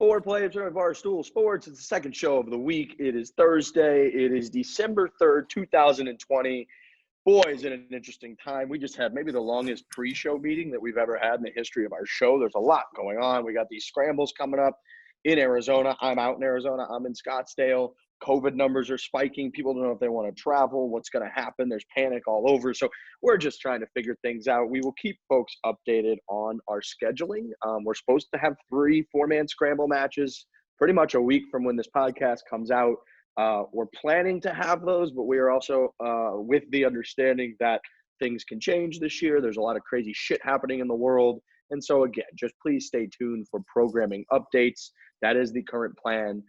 Fore players of Barstool Sports. It's the second show of the week. It is Thursday. It is December 3rd, 2020. Boy, is it an interesting time. We just had maybe the longest pre-show meeting that we've ever had in the history of our show. There's a lot going on. We got these scrambles coming up in Arizona. I'm out in Arizona. I'm in Scottsdale. COVID numbers are spiking. People don't know if they want to travel, what's going to happen. There's panic all over. So we're just trying to figure things out. We will keep folks updated on our scheduling. We're supposed to have 3 4-man scramble matches pretty much a week from when this podcast comes out. We're planning to have those, but we are also with the understanding that things can change this year. There's a lot of crazy shit happening in the world. And so again, just please stay tuned for programming updates. That is the current plan.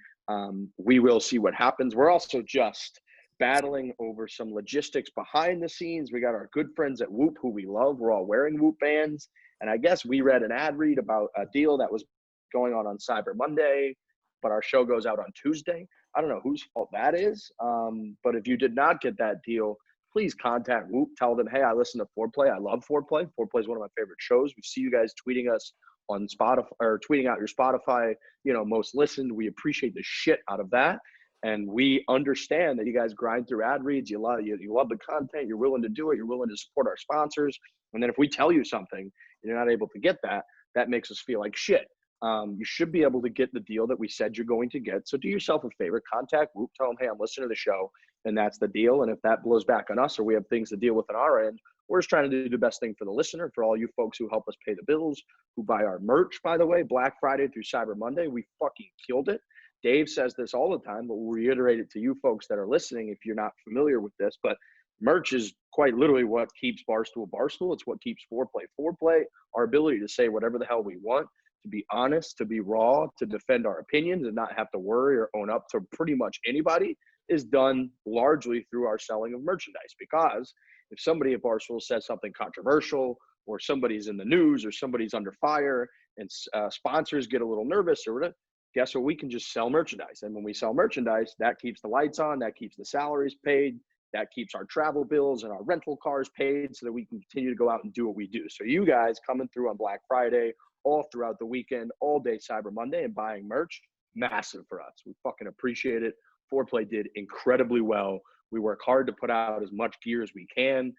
We will see what happens. We're also just battling over some logistics behind the scenes. We got our good friends at Whoop, who we love. We're all wearing Whoop bands. And I guess we read an ad read about a deal that was going on Cyber Monday, but our show goes out on Tuesday. I don't know whose fault that is. But if you did not get that deal, please contact Whoop. Tell them, hey, I listen to Foreplay. I love Foreplay. Foreplay is one of my favorite shows. We see you guys tweeting us on Spotify or tweeting out your Spotify, most listened. We appreciate the shit out of that. And we understand that you guys grind through ad reads. You love the content. You're willing to do it. You're willing to support our sponsors. And then if we tell you something and you're not able to get that, that makes us feel like shit. You should be able to get the deal that we said you're going to get. So do yourself a favor, contact Whoop, tell them, hey, I'm listening to the show, and that's the deal. And if that blows back on us or we have things to deal with on our end, we're just trying to do the best thing for the listener, for all you folks who help us pay the bills, who buy our merch, by the way, Black Friday through Cyber Monday. We fucking killed it. Dave says this all the time, but we'll reiterate it to you folks that are listening if you're not familiar with this. But merch is quite literally what keeps Barstool Barstool. It's what keeps Foreplay. Our ability to say whatever the hell we want, to be honest, to be raw, to defend our opinions and not have to worry or own up to pretty much anybody is done largely through our selling of merchandise. Because if somebody at Barstool says something controversial or somebody's in the news or somebody's under fire and sponsors get a little nervous or whatever, guess what? We can just sell merchandise. And when we sell merchandise, that keeps the lights on, that keeps the salaries paid, that keeps our travel bills and our rental cars paid so that we can continue to go out and do what we do. So you guys coming through on Black Friday, all throughout the weekend, all day Cyber Monday and buying merch, massive for us. We fucking appreciate it. Foreplay did incredibly well. We work hard to put out as much gear as we can,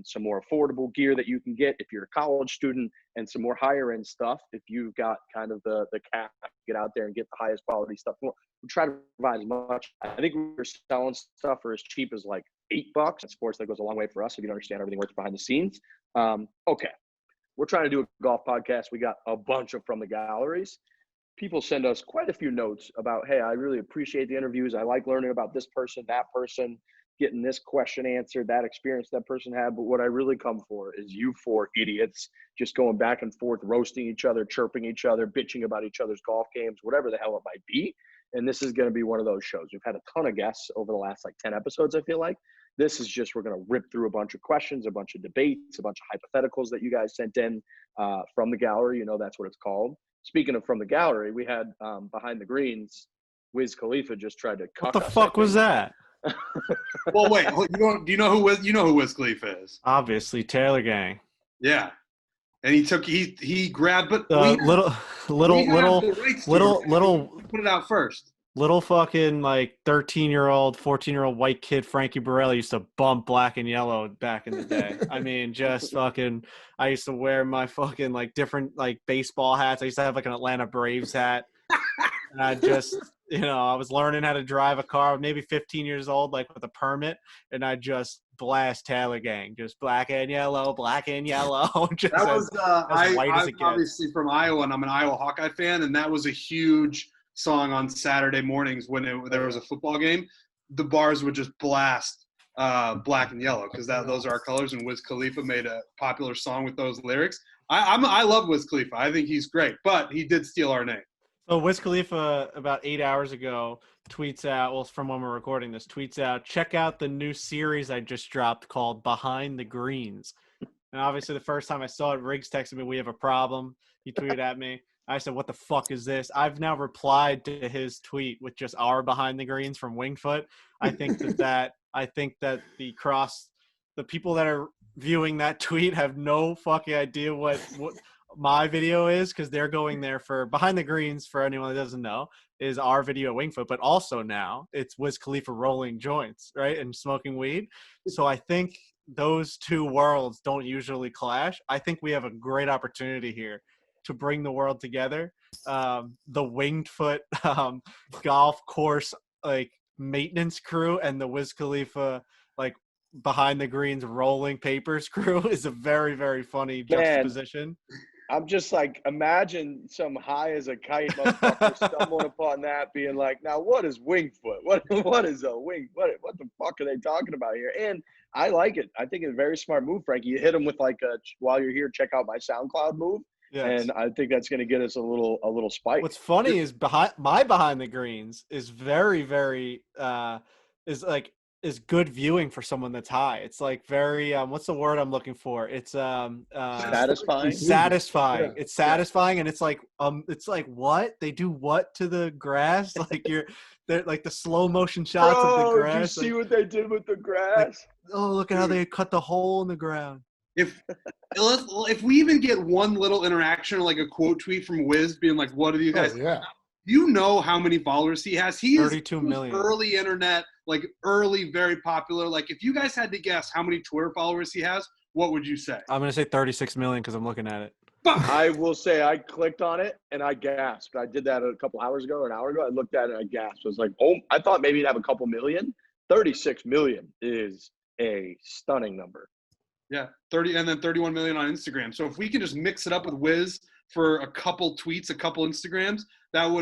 some more affordable gear that you can get if you're a college student, and some more higher end stuff if you've got kind of the cash to get out there and get the highest quality stuff. We try to provide as much. I think we're selling stuff for as cheap as like $8 at Sports. That goes a long way for us if you don't understand everything works behind the scenes. Okay. We're trying to do a golf podcast. We got a bunch of from the galleries. People send us quite a few notes about, hey, I really appreciate the interviews. I like learning about this person, that person, getting this question answered, that experience that person had. But what I really come for is you 4 idiots just going back and forth, roasting each other, chirping each other, bitching about each other's golf games, whatever the hell it might be. And this is going to be one of those shows. We've had a ton of guests over the last 10 episodes, I feel like. This is just, we're going to rip through a bunch of questions, a bunch of debates, a bunch of hypotheticals that you guys sent in from the gallery. That's what it's called. Speaking of from the gallery, we had behind the greens, Wiz Khalifa just tried to cuck us. What the fuck was that? Well, wait. Do you know who Wiz Khalifa is? Obviously, Taylor Gang. Yeah, and he grabbed, but little put it out first. Little fucking 13-year-old, 14-year-old white kid Frankie used to bump black and yellow back in the day. I mean, just fucking. I used to wear my fucking different baseball hats. I used to have an Atlanta Braves hat, and I just I was learning how to drive a car, maybe 15 years old, with a permit, and I just blast Taylor Gang, just black and yellow, just that was as white as it gets. Obviously from Iowa, and I'm an Iowa Hawkeye fan, and that was a huge song on Saturday mornings when there was a football game. The bars would just blast black and yellow because those are our colors, and Wiz Khalifa made a popular song with those lyrics. I love Wiz Khalifa. I think he's great, but he did steal our name. So Wiz Khalifa about 8 hours ago tweets out, well, from when we're recording this, tweets out, check out the new series I just dropped called Behind the Greens. And obviously the first time I saw it, Riggs texted me, we have a problem. He tweeted at me. I said, what the fuck is this? I've now replied to his tweet with just our Behind the Greens from Wingfoot. I think that the people that are viewing that tweet have no fucking idea what my video is, because they're going there for behind the greens, for anyone that doesn't know, is our video at Wingfoot, but also now it's Wiz Khalifa rolling joints, right, and smoking weed. So I think those two worlds don't usually clash. I think we have a great opportunity here to bring the world together. The Wingfoot golf course like maintenance crew and the Wiz Khalifa like behind the greens rolling papers crew is a very, very funny juxtaposition. I'm just like, imagine some high as a kite motherfucker stumbling upon that, being like, now what is Wingfoot? What is a wing? What the fuck are they talking about here? And I like it. I think it's a very smart move, Frankie. You hit them with like a, while you're here, check out my SoundCloud move. Yes. And I think that's going to get us a little spike. What's funny is behind the greens is very, very is good viewing for someone that's high. It's like very what's the word I'm looking for? It's satisfying. Satisfying. Yeah. It's satisfying, and it's like what? They do what to the grass? Like they're like the slow motion shots of the grass. Did you see what they did with the grass? Like, oh, look at how they cut the hole in the ground. If we even get one little interaction or like a quote tweet from Wiz being like, what do you guys you know how many followers he has? He 32 million. Early internet, like early, very popular. Like if you guys had to guess how many Twitter followers he has, what would you say? I'm going to say 36 million because I'm looking at it. I will say I clicked on it and I gasped. I did that a couple hours ago or an hour ago. I looked at it and I gasped. I was like, oh, I thought maybe you'd have a couple million. 36 million is a stunning number. Yeah, 30 and then 31 million on Instagram. So if we can just mix it up with Wiz for a couple tweets, a couple Instagrams,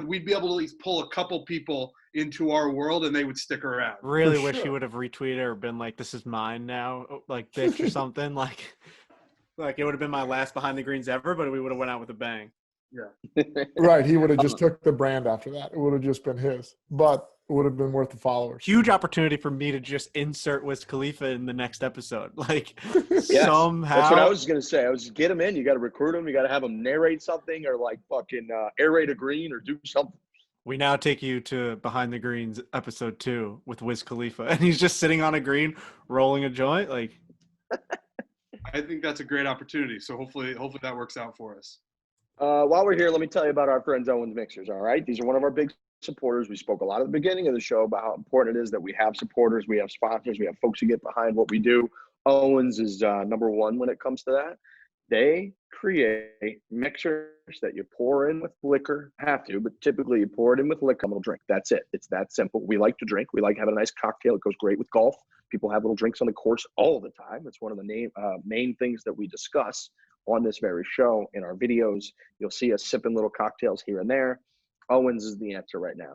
we'd be able to at least pull a couple people into our world and they would stick around. Really wish he would have retweeted or been like, this is mine now, like bitch or something. Like it would have been my last behind the greens ever, but we would have went out with a bang. Yeah. Right. He would have just took the brand after that. It would have just been his. But it would have been worth the followers. Huge opportunity for me to just insert Wiz Khalifa in the next episode. Like yes, somehow. That's what I was going to say. I was get him in. You got to recruit him. You got to have him narrate something or like fucking aerate a green or do something. We now take you to Behind the Greens episode 2 with Wiz Khalifa. And he's just sitting on a green rolling a joint. Like, I think that's a great opportunity. So hopefully that works out for us. While we're here, let me tell you about our friends Owens Mixers. All right. These are one of our big supporters. We spoke a lot at the beginning of the show about how important it is that we have supporters, we have sponsors, we have folks who get behind what we do. Owens is number one when it comes to that. They create mixers that you pour in with liquor, have to, but typically you pour it in with liquor, a little drink. That's it. It's that simple. We like to drink. We like having a nice cocktail. It goes great with golf. People have little drinks on the course all the time. It's one of the main things that we discuss on this very show. In our videos, you'll see us sipping little cocktails here and there. Owens is the answer right now.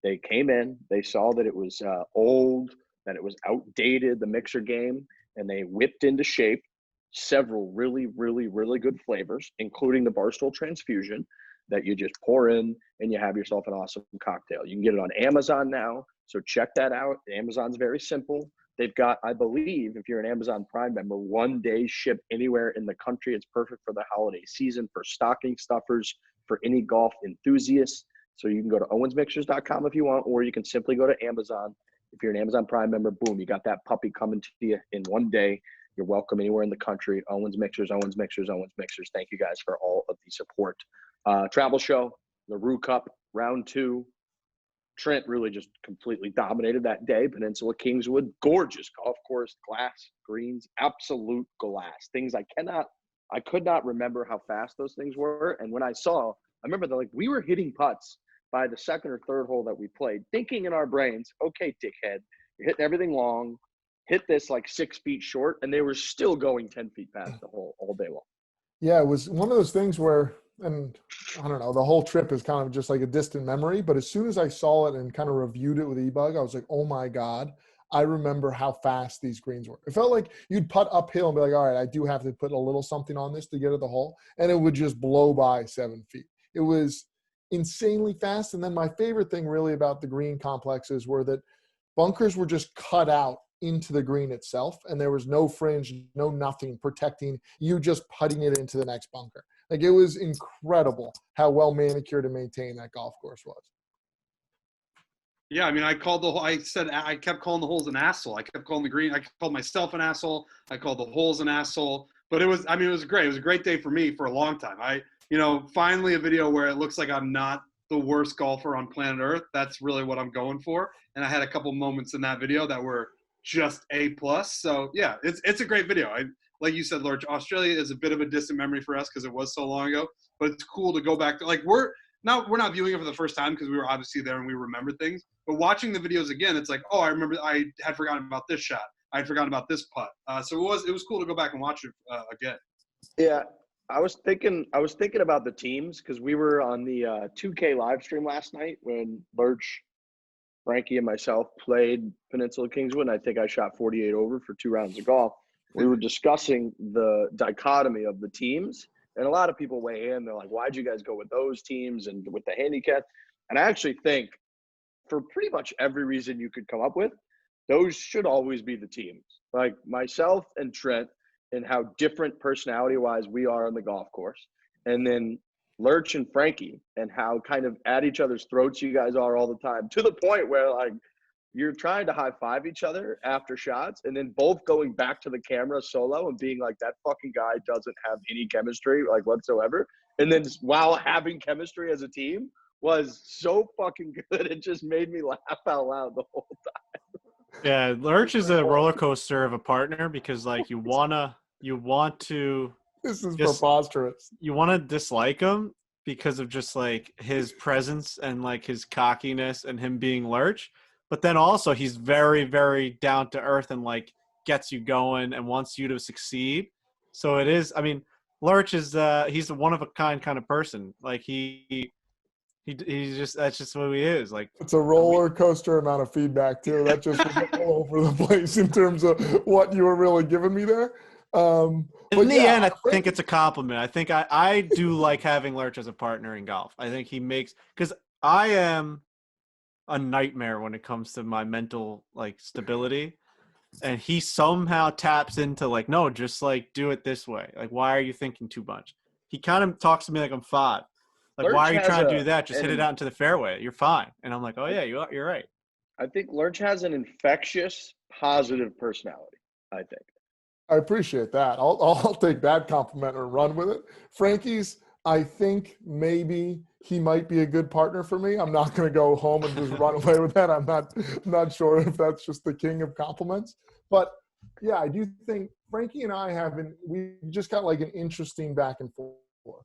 They came in, they saw that it was old, that it was outdated, the mixer game, and they whipped into shape several really, really, really good flavors, including the Barstool Transfusion that you just pour in and you have yourself an awesome cocktail. You can get it on Amazon now, so check that out. Amazon's very simple. They've got, I believe, if you're an Amazon Prime member, 1 day ship anywhere in the country. It's perfect for the holiday season, for stocking stuffers, for any golf enthusiasts. So you can go to owensmixers.com if you want, or you can simply go to Amazon. If you're an Amazon Prime member, boom, you got that puppy coming to you in 1 day. You're welcome anywhere in the country. Owens Mixers, Owens Mixers, Owens Mixers. Thank you guys for all of the support. Travel show, the Rue Cup, round 2. Trent really just completely dominated that day. Peninsula Kingswood, gorgeous golf course, glass, greens, absolute glass. Things I could not remember how fast those things were. And when I remember that like we were hitting putts by the second or third hole that we played, thinking in our brains, okay, dickhead, you're hitting everything long, hit this like 6 feet short, and they were still going 10 feet past the hole all day long. Yeah, it was one of those things where, and I don't know, the whole trip is kind of just like a distant memory, but as soon as I saw it and kind of reviewed it with eBug, I was like, oh my God, I remember how fast these greens were. It felt like you'd putt uphill and be like, all right, I do have to put a little something on this to get to the hole, and it would just blow by 7 feet. It was insanely fast. And then my favorite thing really about the green complexes were that bunkers were just cut out into the green itself, and there was no fringe, no nothing protecting you just putting it into the next bunker. Like, it was incredible how well manicured and maintained that golf course was. Yeah, I mean, I kept calling the holes an asshole. I kept calling the green. I called myself an asshole. I called the holes an asshole. But it was great. It was a great day for me for a long time. Finally a video where it looks like I'm not the worst golfer on planet Earth. That's really what I'm going for. And I had a couple moments in that video that were just A+. So yeah, it's a great video. Like you said, Lurch, Australia is a bit of a distant memory for us because it was so long ago. But it's cool to go back to, like, we're not viewing it for the first time because we were obviously there and we remember things. But watching the videos again, it's like, oh, I remember I had forgotten about this shot. I had forgotten about this putt. So it was cool to go back and watch it again. Yeah, I was thinking about the teams because we were on the 2K live stream last night when Lurch, Frankie, and myself played Peninsula Kingswood. And I think I shot 48 over for 2 rounds of golf. We were discussing the dichotomy of the teams, and a lot of people weigh in. They're like, why'd you guys go with those teams and with the handicap? And I actually think for pretty much every reason you could come up with, those should always be the teams. Like myself and Trent, and how different personality-wise we are on the golf course. And then Lurch and Frankie, and how kind of at each other's throats you guys are all the time, to the point where, like, you're trying to high-five each other after shots, and then both going back to the camera solo and being like, that fucking guy doesn't have any chemistry, like, whatsoever. And then while having chemistry as a team was so fucking good, it just made me laugh out loud the whole time. Yeah, Lurch is a roller coaster of a partner because, like, you want to This is just preposterous. You want to dislike him because of just, like, his presence and, like, his cockiness and him being Lurch. But then also he's very, very down to earth and, like, gets you going and wants you to succeed. So it is, I mean, Lurch is he's a one of a kind of person. Like he's just, that's just who he is. Like, It's a roller coaster amount of feedback too. That just was all over the place in terms of what you were really giving me there. In the end, I think it's a compliment. I think I do like having Lurch as a partner in golf. I think he makes, because I am a nightmare when it comes to my mental, like, stability, and he somehow taps into, like, no, just, like, do it this way. Like, why are you thinking too much? He kind of talks to me like I'm 5. Like, Lurch why are you trying to do that? Just and hit it out into the fairway. You're fine. And I'm like, oh yeah, you're right. I think Lurch has an infectious, positive personality, I think. I appreciate that. I'll take that compliment and run with it. Frankie's, I think maybe he might be a good partner for me. I'm not going to go home and just run away with that. I'm not sure if that's just the king of compliments. But yeah, I do think Frankie and I we just got like an interesting back and forth.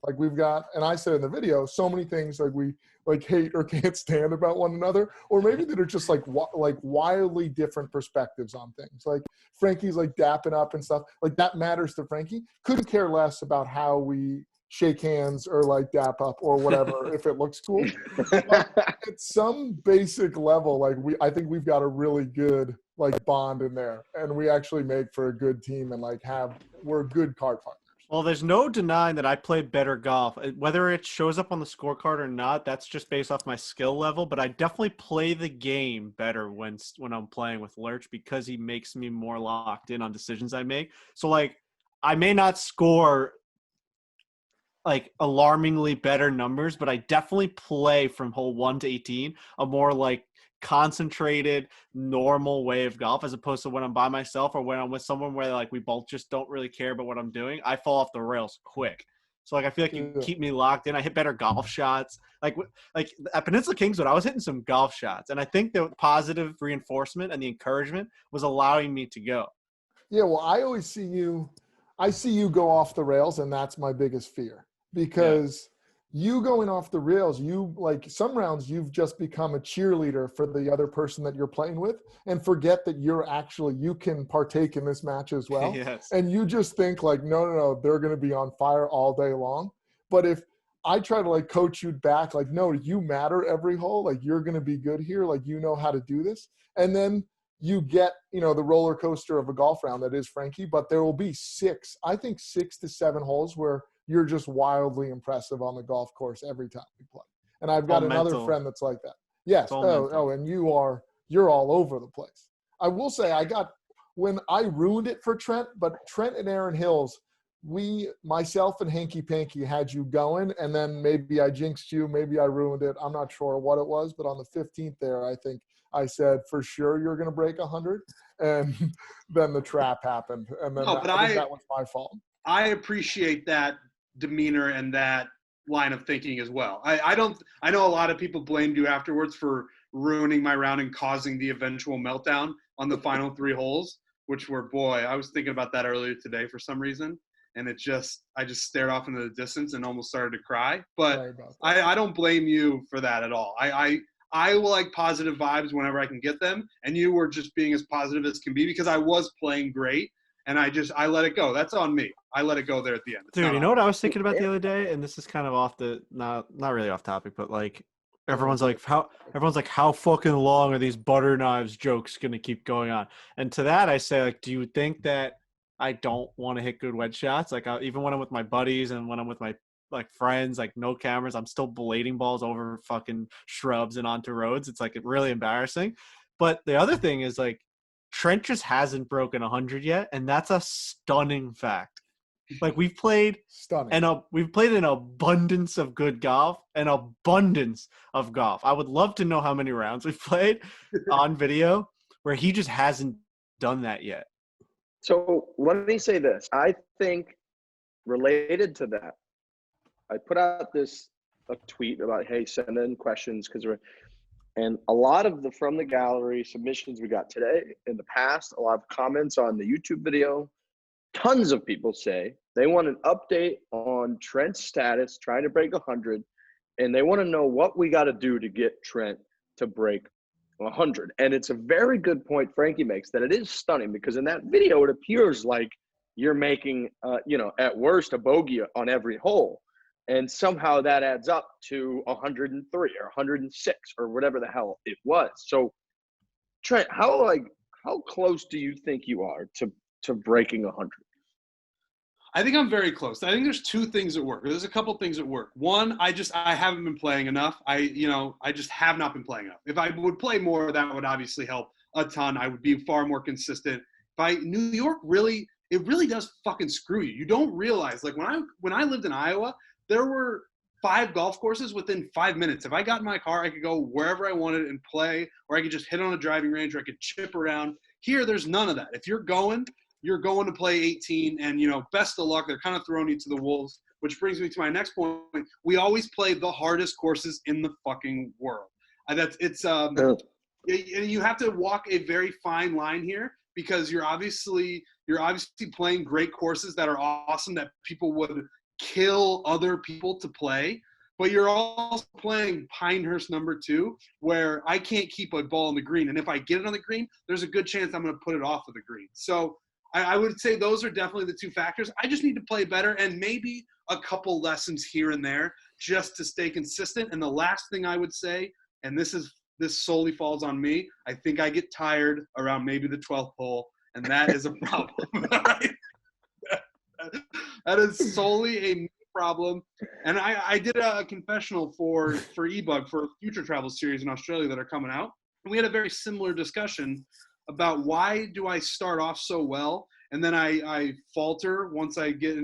Like we've got, and I said in the video, so many things like we like hate or can't stand about one another, or maybe that are just like wildly different perspectives on things. Like Frankie's like dapping up and stuff, like that matters to Frankie. Couldn't care less about how we shake hands or like dap up or whatever if it looks cool. But at some basic level, like I think we've got a really good like bond in there, and we actually make for a good team and like we're good card partners. Well, there's no denying that I play better golf. Whether it shows up on the scorecard or not, that's just based off my skill level. But I definitely play the game better when I'm playing with Lurch because he makes me more locked in on decisions I make. So, like, I may not score, like, alarmingly better numbers, but I definitely play from hole 1 to 18 a more, like, concentrated, normal way of golf, as opposed to when I'm by myself or when I'm with someone where, like, we both just don't really care about what I'm doing. I fall off the rails quick. So, like, I feel like you keep me locked in. I hit better golf shots. Like at Peninsula Kingswood, I was hitting some golf shots, and I think the positive reinforcement and the encouragement was allowing me to go. Yeah, well, I see you go off the rails, and that's my biggest fear because you going off the rails, you like some rounds you've just become a cheerleader for the other person that you're playing with and forget that you can partake in this match as well. Yes. And you just think like, no, they're going to be on fire all day long. But if I try to like coach you back, like, no, you matter every hole, like you're going to be good here. Like, you know how to do this. And then you get, the roller coaster of a golf round that is Frankie, but there will be 6 to 7 holes where you're just wildly impressive on the golf course every time we play. And I've got another friend that's like that. Yes. And you're all over the place. I will say when I ruined it for Trent, but Trent and Aaron Hills, myself and Hanky Panky had you going, and then maybe I jinxed you, maybe I ruined it. I'm not sure what it was, but on the 15th there, I think I said, for sure you're going to break 100. And then the trap happened. And then that was my fault. I appreciate that demeanor and that line of thinking as well. I know a lot of people blamed you afterwards for ruining my round and causing the eventual meltdown on the final 3 holes, which were, boy, I was thinking about that earlier today for some reason. And I just stared off into the distance and almost started to cry. But I don't blame you for that at all. I will like positive vibes whenever I can get them. And you were just being as positive as can be because I was playing great. And I let it go. That's on me. I let it go there at the end. Dude, you know what I was thinking about the other day? And this is kind of off the not really off topic, but like everyone's like how fucking long are these butter knives jokes gonna keep going on? And to that I say, like, do you think that I don't want to hit good wedge shots? Like even when I'm with my buddies and when I'm with my like friends, like no cameras, I'm still blading balls over fucking shrubs and onto roads. It's like really embarrassing. But the other thing is like Trent just hasn't broken 100 yet, and that's a stunning fact. Like we've played an abundance of good golf, an abundance of golf. I would love to know how many rounds we've played on video where he just hasn't done that yet. So let me say this. I think related to that, I put out a tweet about, hey, send in questions and a lot of from the gallery submissions we got today, in the past, a lot of comments on the YouTube video, tons of people say they want an update on Trent's status, trying to break 100, and they want to know what we got to do to get Trent to break 100. And it's a very good point Frankie makes, that it is stunning because in that video, it appears like you're making, at worst a bogey on every hole. And somehow that adds up to 103 or 106 or whatever the hell it was. So, Trent, how close do you think you are to breaking 100? I think I'm very close. I think there's 2 things at work. There's a couple things at work. One, I haven't been playing enough. I just have not been playing enough. If I would play more, that would obviously help a ton. I would be far more consistent. New York really does fucking screw you. You don't realize, like when I lived in Iowa, there were 5 golf courses within 5 minutes. If I got in my car, I could go wherever I wanted and play, or I could just hit on a driving range, or I could chip around. Here, there's none of that. If you're going to play 18, and, best of luck. They're kind of throwing you to the wolves, which brings me to my next point. We always play the hardest courses in the fucking world. You have to walk a very fine line here because you're obviously playing great courses that are awesome, that people would kill other people to play, but you're also playing Pinehurst number 2, where I can't keep a ball on the green, and if I get it on the green, there's a good chance I'm going to put it off of the green. So I would say those are definitely the 2 factors. I just need to play better and maybe a couple lessons here and there just to stay consistent. And the last thing I would say, and this solely falls on me, I think I get tired around maybe the 12th hole, and that is a problem. Right? That is solely a me problem. And I did a confessional for eBug for a future travel series in Australia that are coming out. And we had a very similar discussion about why do I start off so well and then I falter once I get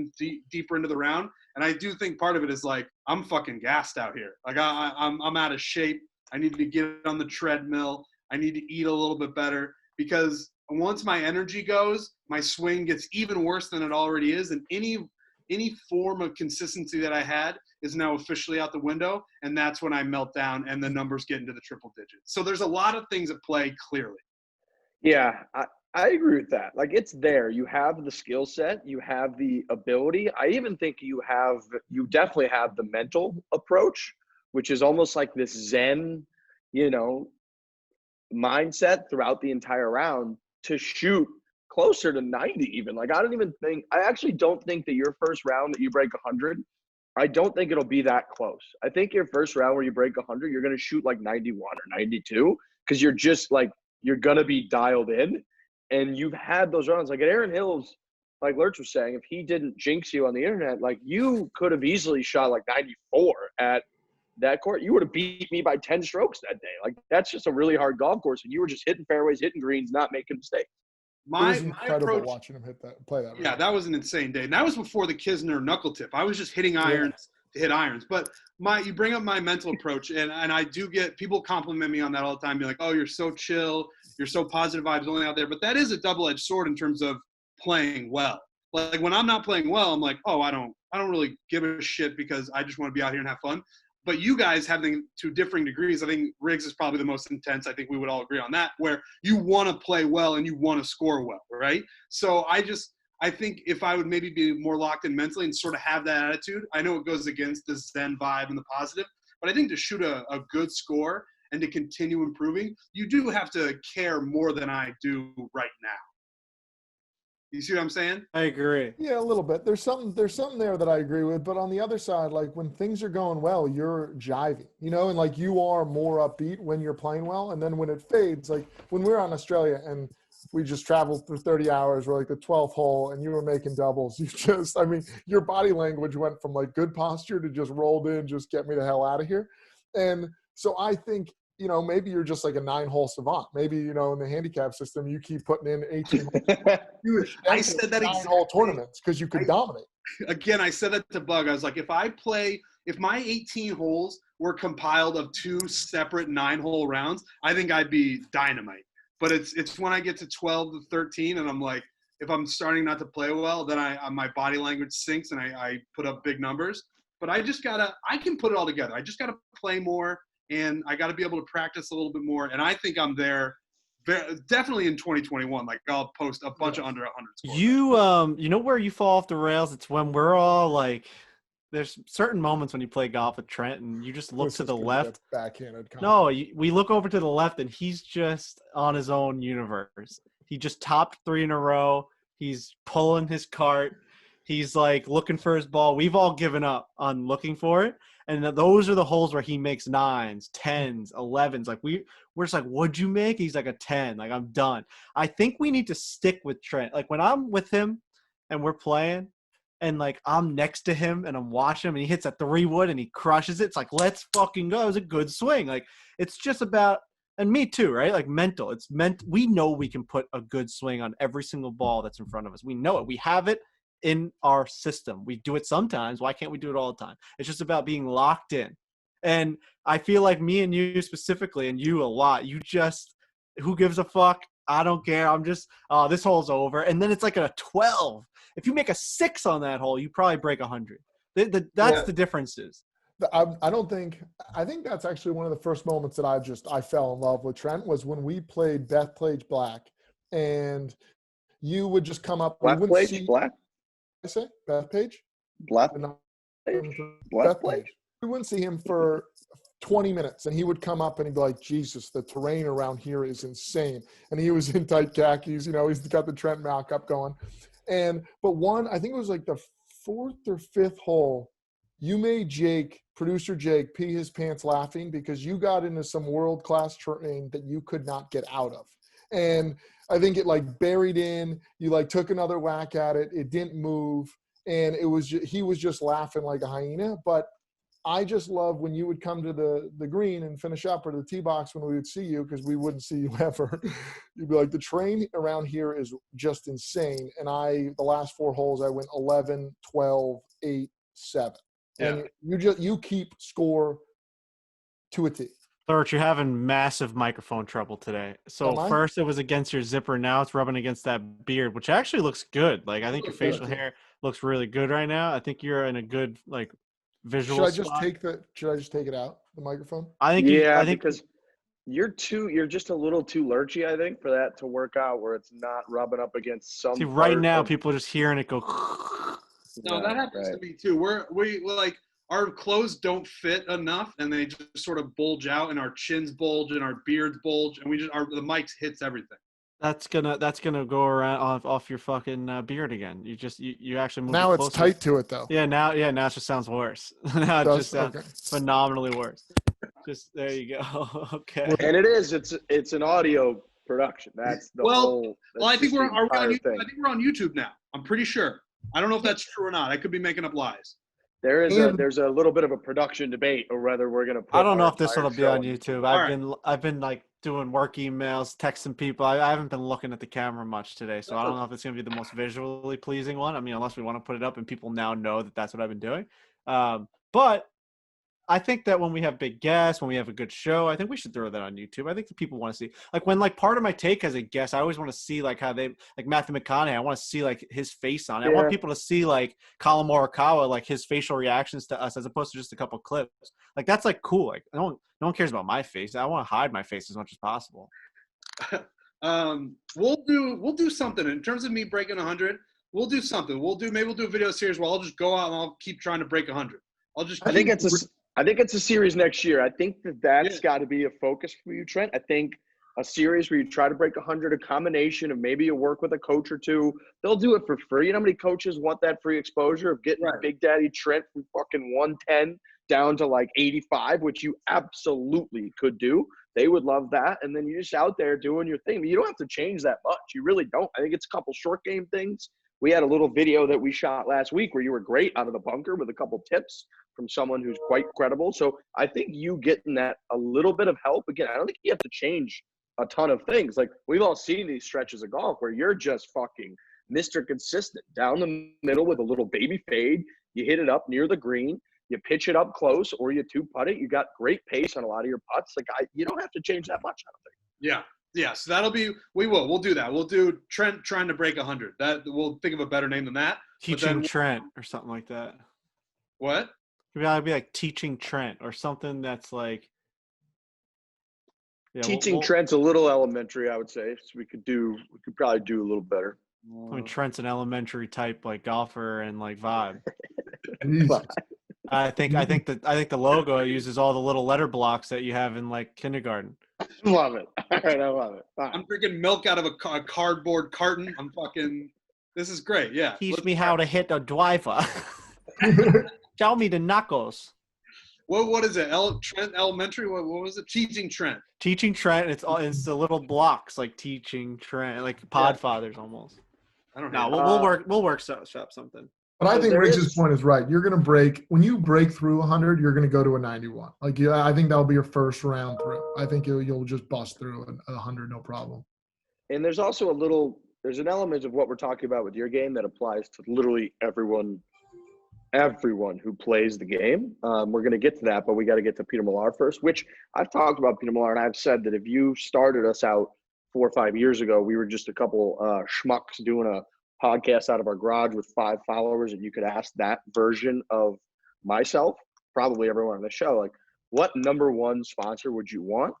deeper into the round. And I do think part of it is like I'm fucking gassed out here. Like I'm out of shape. I need to get on the treadmill. I need to eat a little bit better because once my energy goes, my swing gets even worse than it already is. And any form of consistency that I had is now officially out the window. And that's when I melt down and the numbers get into the triple digits. So there's a lot of things at play clearly. Yeah, I agree with that. Like it's there. You have the skill set, you have the ability. I even think you definitely have the mental approach, which is almost like this Zen, mindset throughout the entire round to shoot closer to 90 even. Like I actually don't think that your first round that you break 100, I don't think it'll be that close. I think your first round where you break 100, you're going to shoot like 91 or 92 because you're just like, you're going to be dialed in. And you've had those runs. Like at Aaron Hill's, like Lurch was saying, if he didn't jinx you on the internet, like you could have easily shot like 94 at that court. You would have beat me by 10 strokes that day. Like that's just a really hard golf course. And you were just hitting fairways, hitting greens, not making mistakes. It was incredible watching him play that. Yeah, that was an insane day. And that was before the Kisner knuckle tip. I was just hitting irons to hit irons. But you bring up my mental approach, and I do get people compliment me on that all the time, be like, oh, you're so chill, you're so positive vibes only out there. But that is a double-edged sword in terms of playing well. Like when I'm not playing well, I'm like, oh, I don't really give a shit because I just want to be out here and have fun. But you guys having to differing degrees, I think Riggs is probably the most intense. I think we would all agree on that, where you want to play well and you want to score well, right? So I think if I would maybe be more locked in mentally and sort of have that attitude, I know it goes against the Zen vibe and the positive, but I think to shoot a good score and to continue improving, you do have to care more than I do right now. You see what I'm saying? I agree. Yeah, a little bit. There's something there that I agree with, but on the other side, like when things are going well, you're jiving, and like you are more upbeat when you're playing well. And then when it fades, like when we were on Australia and we just traveled for 30 hours, we're like the 12th hole and you were making doubles. Your body language went from like good posture to just rolled in, just get me the hell out of here. And so I think, maybe you're just like a 9-hole savant. Maybe, in the handicap system, you keep putting in 18 holes. I said that 9-hole tournaments because you could dominate. Again, I said that to Bug. I was like, if my 18 holes were compiled of 2 separate 9-hole rounds, I think I'd be dynamite. But it's when I get to 12 to 13 and I'm like, if I'm starting not to play well, then my body language sinks and I put up big numbers. But I can put it all together. I just got to play more. And I got to be able to practice a little bit more. And I think I'm there definitely in 2021. Like I'll post a bunch of under 100 scores. You know where you fall off the rails? It's when we're all like, there's certain moments when you play golf with Trent and you just look to the left. Backhanded comment. No, we look over to the left and he's just on his own universe. He just topped 3 in a row. He's pulling his cart. He's like looking for his ball. We've all given up on looking for it. And those are the holes where he makes 9s, 10s, 11s. Like we're just like, what'd you make? He's like a 10. Like I'm done. I think we need to stick with Trent. Like when I'm with him and we're playing and like I'm next to him and I'm watching him and he hits a 3-wood and he crushes it. It's like, let's fucking go. It was a good swing. Like it's just about, and me too, right? Like mental. We know we can put a good swing on every single ball that's in front of us. We know it. We have it in our system. We do it sometimes. Why can't we do it all the time? It's just about being locked in. And I feel like me and you specifically, and you a lot, you just, who gives a fuck? I don't care. I'm just, this hole's over. And then it's like a 12. If you make a 6 on that hole, you probably break 100. That's the differences. I think that's actually one of the first moments that I fell in love with Trent was when we played Bethpage Black and you would just come up. Black? I say Bethpage? Bethpage? We wouldn't see him for 20 minutes and he would come up and he'd be like, Jesus, the terrain around here is insane. And he was in tight khakis, he's got the Trent Malk up going. But I think it was like the 4th or 5th hole, you made producer Jake, pee his pants laughing because you got into some world-class terrain that you could not get out of. And I think it like buried in, you like took another whack at it. It didn't move. And he was just laughing like a hyena. But I just love when you would come to the green and finish up or the tee box when we would see you, because we wouldn't see you ever. You'd be like, the terrain around here is just insane. And the last 4 holes, I went 11, 12, 8, 7. Yeah. And you keep score to a T. Lurch, you're having massive microphone trouble today. So first it was against your zipper. Now it's rubbing against that beard, which actually looks good. Like I think your facial hair looks really good right now. I think you're in a good like visual Should I just take it out, the microphone? I think because you're just a little too lurchy, I think, for that to work out where it's not rubbing up against some. See, right now people are just hearing it go. No, that happens to me too. We like our clothes don't fit enough and they just sort of bulge out and our chins bulge and our beards bulge and the mics hits everything. That's gonna go around off your fucking beard again. You actually moved now. It's tight to it though. Yeah, now it just sounds worse. Now it just sounds phenomenally worse. Just there you go. Okay. And it's an audio production. That's the whole. Well, I think we're on YouTube now. I'm pretty sure. I don't know if that's true or not. I could be making up lies. There's a little bit of a production debate or whether we're gonna. I don't know if this will be on YouTube. I've been like doing work emails, texting people. I haven't been looking at the camera much today, so I don't know if it's gonna be the most visually pleasing one. I mean, unless we want to put it up and people now know that that's what I've been doing. But I think that when we have big guests, when we have a good show, I think we should throw that on YouTube. I think the people want to see, like when like Part of My Take has a guest, I always want to see like how they like Matthew McConaughey. I want to see like his face on it. I want people to see like Colin Morikawa, like his facial reactions to us, as opposed to just a couple clips. Like that's like cool. Like no one cares about my face. I want to hide my face as much as possible. We'll do something in terms of me breaking 100. We'll do something. Maybe we'll do a video series where I'll just go out and I'll keep trying to break 100. I think it's a series next year. I think that's got to be a focus for you, Trent. I think a series where you try to break 100, a combination of maybe you work with a coach or two. They'll do it for free. You know how many coaches want that free exposure of getting Big Daddy Trent from fucking 110 down to like 85, which you absolutely could do. They would love that. And then you're just out there doing your thing. You don't have to change that much. You really don't. I think it's a couple short game things. We had a little video that we shot last week where you were great out of the bunker with a couple tips from someone who's quite credible. So I think you getting that a little bit of help. Again, I don't think you have to change a ton of things. Like we've all seen these stretches of golf where you're just fucking Mr. Consistent down the middle with a little baby fade. You hit it up near the green. You pitch it up close or you two putt it. You got great pace on a lot of your putts. Like you don't have to change that much, I don't think. Yeah. Yeah, so we'll do that. We'll do Trent trying to break 100. That we'll think of a better name than that. Teaching Trent or something like that. What? It'd gotta be like Teaching Trent or something that's like. Yeah, Teaching Trent's a little elementary, I would say. So we could probably do a little better. I mean, Trent's an elementary type like golfer and like vibe. I think the logo uses all the little letter blocks that you have in like kindergarten. Love it. All right, I love it. Right. I'm drinking milk out of a cardboard carton. This is great. Yeah. Teach me how to hit a driver. Show me the knuckles. What is it? Trent Elementary? What was it? Teaching Trent. Teaching Trent. It's the little blocks like Teaching Trent, like Podfathers almost. I don't know. No, we'll workshop something. But I think Rich's point is right. You're going to when you break through 100, you're going to go to a 91. Like, I think that'll be your first round through. I think you'll just bust through a 100, no problem. And there's also there's an element of what we're talking about with your game that applies to literally everyone who plays the game. We're going to get to that, but we got to get to Peter Millar first, which I've talked about Peter Millar, and I've said that if you started us out 4 or 5 years ago, we were just a couple schmucks doing a podcast out of our garage with 5 followers, and you could ask that version of myself, probably everyone on the show, like, what number one sponsor would you want?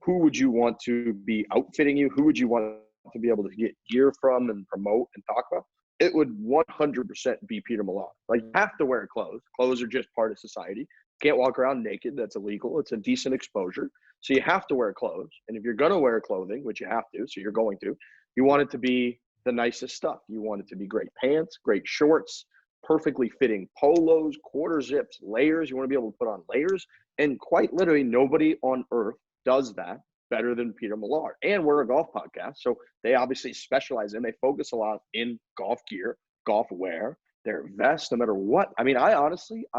Who would you want to be outfitting you? Who would you want to be able to get gear from and promote and talk about? It would 100% be Peter Millar. Like, you have to wear clothes. Clothes are just part of society. Can't walk around naked. That's illegal. It's a decent exposure. So you have to wear clothes. And if you're going to wear clothing, which you have to, so you're going to, you want it to be the nicest stuff. You want it to be great pants, great shorts, perfectly fitting polos, quarter zips, layers. You want to be able to put on layers. And quite literally, nobody on earth does that better than Peter Millar. And we're a golf podcast, so they obviously specialize in, they focus a lot in golf gear, golf wear, their vests, no matter what. I mean, I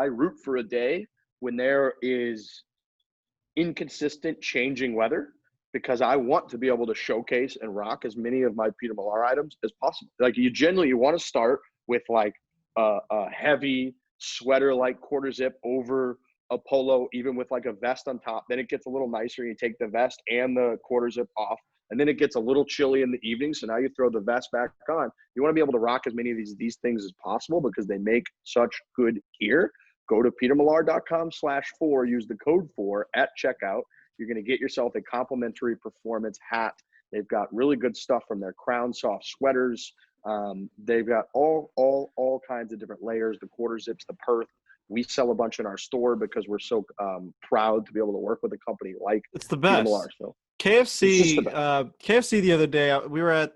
root for a day when there is inconsistent changing weather, because I want to be able to showcase and rock as many of my Peter Millar items as possible. Like, you want to start with like a heavy sweater, like quarter zip over a polo, even with like a vest on top. Then it gets a little nicer. You take the vest and the quarter zip off, and then it gets a little chilly in the evening. So now you throw the vest back on. You want to be able to rock as many of these things as possible because they make such good gear. Go to petermillar.com/Fore, use the code Fore at checkout. You're going to get yourself a complimentary performance hat. They've got really good stuff from their Crown Soft sweaters. They've got all kinds of different layers, the quarter zips, the Perth. We sell a bunch in our store because we're so proud to be able to work with a company like it's the best. Millar, so. KFC the other day, we were at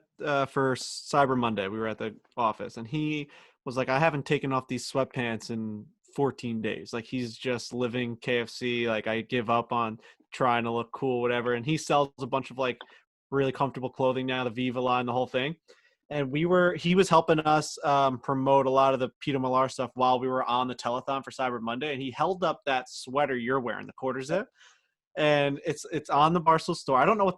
for Cyber Monday. We were at the office, and he was like, "I haven't taken off these sweatpants in 14 days. Like, he's just living KFC. Like, I give up on trying to look cool, whatever." And he sells a bunch of like really comfortable clothing now, the Viva line, the whole thing. And he was helping us promote a lot of the Peter Millar stuff while we were on the telethon for Cyber Monday. And he held up that sweater you're wearing, the quarter zip, and it's on the Barstool store. I don't know what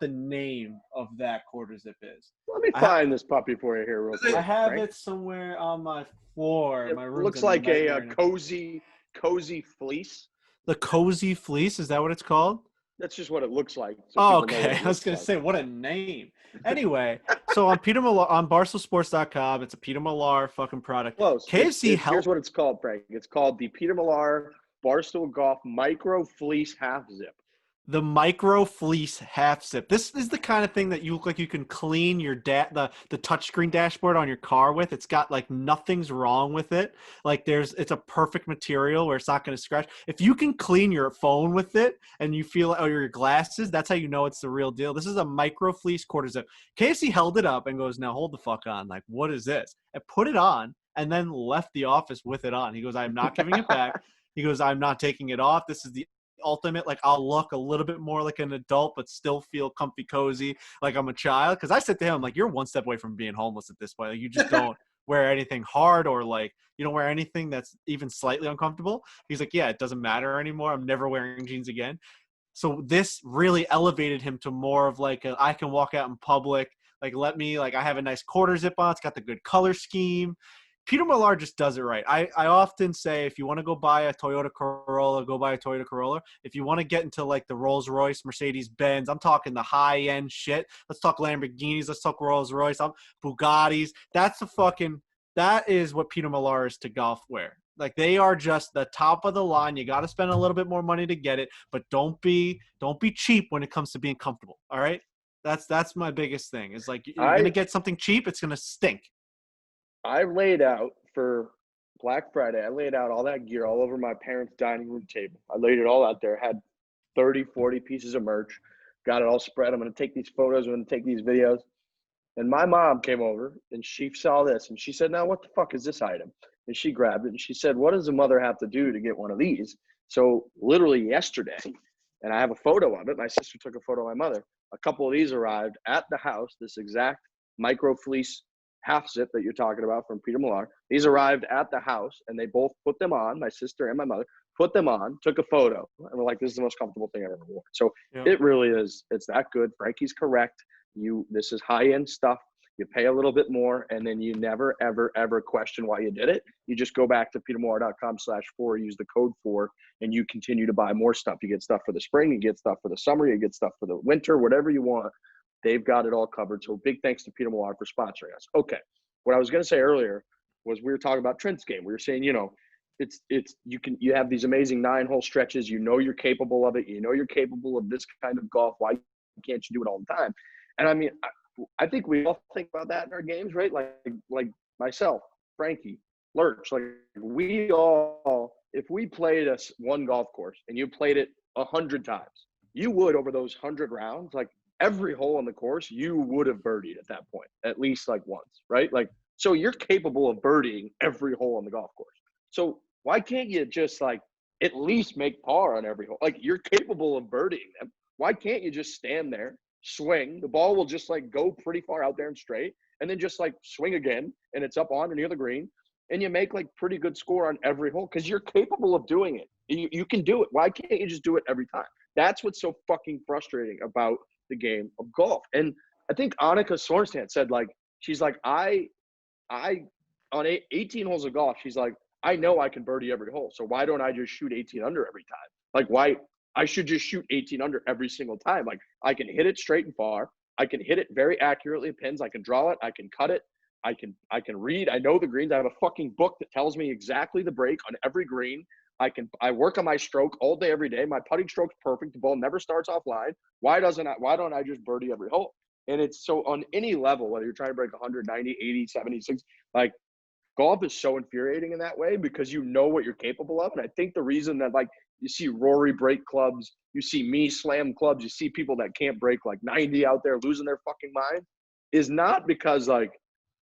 the name of that quarter zip is. Let me find this puppy for you here real quick. I have it somewhere on my floor. It looks like a cozy Cozy Fleece. The Cozy Fleece, is that what it's called? That's just what it looks like. So Oh, people know what okay. it I was looks gonna like. say, what a name. Anyway, so on BarstoolSports.com, it's a Peter Millar fucking product. Close. KFC Here's what it's called, Frank. It's called the Peter Millar Barstool Golf Micro Fleece Half Zip. The Micro Fleece Half Zip. This is the kind of thing that you look like you can clean your the touchscreen dashboard on your car with. It's got like nothing's wrong with it. Like it's a perfect material where it's not going to scratch. If you can clean your phone with it and you feel or your glasses, that's how you know it's the real deal. This is a Micro Fleece quarter zip. KFC held it up and goes, "Now hold the fuck on. Like, what is this?" And put it on and then left the office with it on. He goes, "I'm not giving it back." He goes, "I'm not taking it off. This is the ultimate, like I'll look a little bit more like an adult but still feel comfy cozy like I'm a child." Because I said to him, like, you're one step away from being homeless at this point. Like, you just don't wear anything hard or like you don't wear anything that's even slightly uncomfortable. He's like, yeah, it doesn't matter anymore. I'm never wearing jeans again. So this really elevated him to more of like I can walk out in public, like let me, like I have a nice quarter zip on, it's got the good color scheme. Peter Millar just does it right. I often say if you want to go buy a Toyota Corolla, go buy a Toyota Corolla. If you want to get into like the Rolls Royce, Mercedes Benz, I'm talking the high end shit. Let's talk Lamborghinis. Let's talk Rolls Royce. Bugattis. That is what Peter Millar is to golf wear. Like they are just the top of the line. You got to spend a little bit more money to get it, but don't be cheap when it comes to being comfortable. All right, that's my biggest thing. Is like you're gonna get something cheap, it's gonna stink. I laid out for Black Friday, I laid out all that gear all over my parents' dining room table. I laid it all out there, had 30, 40 pieces of merch, got it all spread. I'm going to take these photos, I'm going to take these videos. And my mom came over and she saw this and she said, "Now, what the fuck is this item?" And she grabbed it and she said, "What does a mother have to do to get one of these?" So literally yesterday, and I have a photo of it, my sister took a photo of my mother, a couple of these arrived at the house, this exact Micro Fleece half zip that you're talking about from Peter Millar. These arrived at the house and they both put them on, my sister and my mother put them on, took a photo, and we're like, this is the most comfortable thing I've ever worn. So It really is, it's that good. Frankie's correct. This is high-end stuff. You pay a little bit more and then you never, ever, ever question why you did it. You just go back to petermillar.com/Fore, use the code Fore, and you continue to buy more stuff. You get stuff for the spring, you get stuff for the summer, you get stuff for the winter, whatever you want. They've got it all covered. So big thanks to Peter Millar for sponsoring us. Okay. What I was going to say earlier was we were talking about Trent's game. We were saying, you have these amazing 9-hole stretches. You know you're capable of it. You know you're capable of this kind of golf. Why can't you do it all the time? And I mean, I think we all think about that in our games, right? Like myself, Frankie, Lurch, like we all, if we played one golf course and you played it 100 times, you would over those 100 rounds, like every hole on the course, you would have birdied at that point, at least like once, right? Like, so you're capable of birdieing every hole on the golf course. So why can't you just like at least make par on every hole? Like you're capable of birdieing them. Why can't you just stand there, swing? The ball will just like go pretty far out there and straight, and then just like swing again, and it's up on or near the green, and you make like pretty good score on every hole because you're capable of doing it. You can do it. Why can't you just do it every time? That's what's so fucking frustrating about the game of golf. And I think Annika Sorenstam said, like, she's like, I on 18 holes of golf, she's like, I know I can birdie every hole. So why don't I just shoot 18 under every time? Like, why I should just shoot 18 under every single time. Like, I can hit it straight and far. I can hit it very accurately. Pins. I can draw it. I can cut it. I can read. I know the greens. I have a fucking book that tells me exactly the break on every green. I work on my stroke all day, every day. My putting stroke's perfect. The ball never starts offline. Why don't I just birdie every hole? And it's so on any level, whether you're trying to break 190, 80, 76, like golf is so infuriating in that way because you know what you're capable of. And I think the reason that like you see Rory break clubs, you see me slam clubs, you see people that can't break like 90 out there losing their fucking mind is not because like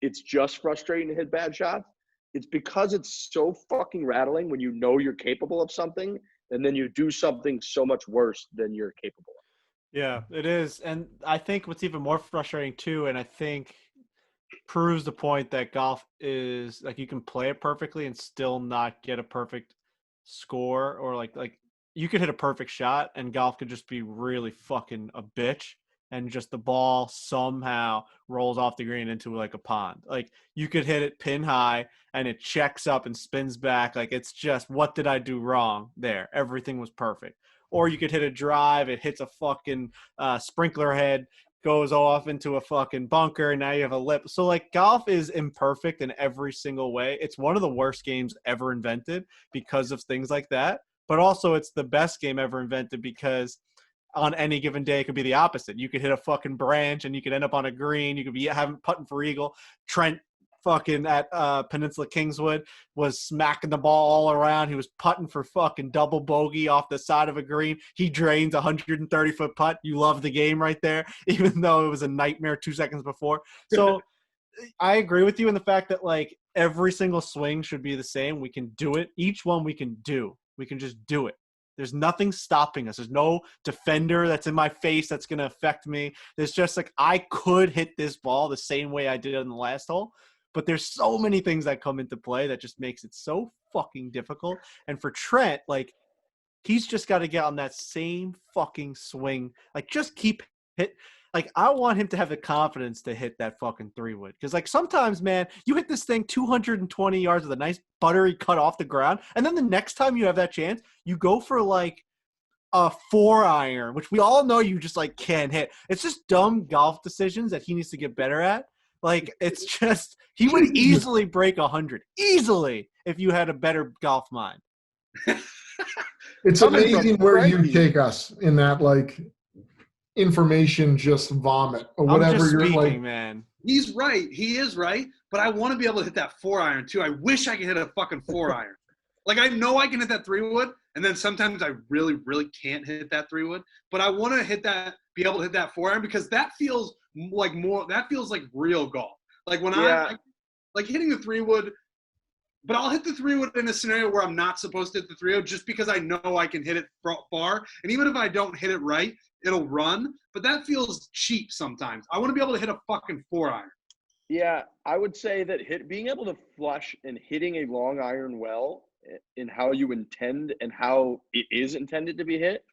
it's just frustrating to hit bad shots. It's because it's so fucking rattling when you know you're capable of something and then you do something so much worse than you're capable of. Yeah, it is. And I think what's even more frustrating too, and I think proves the point that golf is like you can play it perfectly and still not get a perfect score, or like you could hit a perfect shot and golf could just be really fucking a bitch and just the ball somehow rolls off the green into like a pond. Like you could hit it pin high and it checks up and spins back. Like it's just, what did I do wrong there? Everything was perfect. Or you could hit a drive, it hits a fucking sprinkler head, goes off into a fucking bunker, and now you have a lip. So like golf is imperfect in every single way. It's one of the worst games ever invented because of things like that. But also it's the best game ever invented because on any given day it could be the opposite. You could hit a fucking branch and you could end up on a green. You could be having putting for eagle. Trent fucking at Peninsula Kingswood was smacking the ball all around. He was putting for fucking double bogey off the side of a green. He drains a 130-foot putt. You love the game right there, even though it was a nightmare 2 seconds before. So I agree with you in the fact that like every single swing should be the same. We can do it. Each one we can do. We can just do it. There's nothing stopping us. There's no defender that's in my face that's going to affect me. There's just like I could hit this ball the same way I did on the last hole. But there's so many things that come into play that just makes it so fucking difficult. And for Trent, like, he's just got to get on that same fucking swing. Like, just keep hit. Like, I want him to have the confidence to hit that fucking 3-wood. Because, like, sometimes, man, you hit this thing 220 yards with a nice buttery cut off the ground. And then the next time you have that chance, you go for, like, a 4-iron, which we all know you just, like, can't hit. It's just dumb golf decisions that he needs to get better at. Like, it's just – he would easily break 100. Easily if you had a better golf mind. It's amazing where you take us in that, like, information just vomit or whatever. I'm just you're speaking, like, man. He's right. He is right. But I want to be able to hit that 4-iron, too. I wish I could hit a fucking 4-iron. Like, I know I can hit that 3-wood, and then sometimes I really, really can't hit that 3-wood. But I want to be able to hit that 4-iron because that feels like real golf. Like when I like hitting the 3-wood, but I'll hit the 3-wood in a scenario where I'm not supposed to hit the 3-wood just because I know I can hit it far. And even if I don't hit it right, it'll run. But that feels cheap sometimes. I want to be able to hit a fucking 4-iron. Yeah, I would say that being able to flush and hitting a long iron well in how you intend and how it is intended to be hit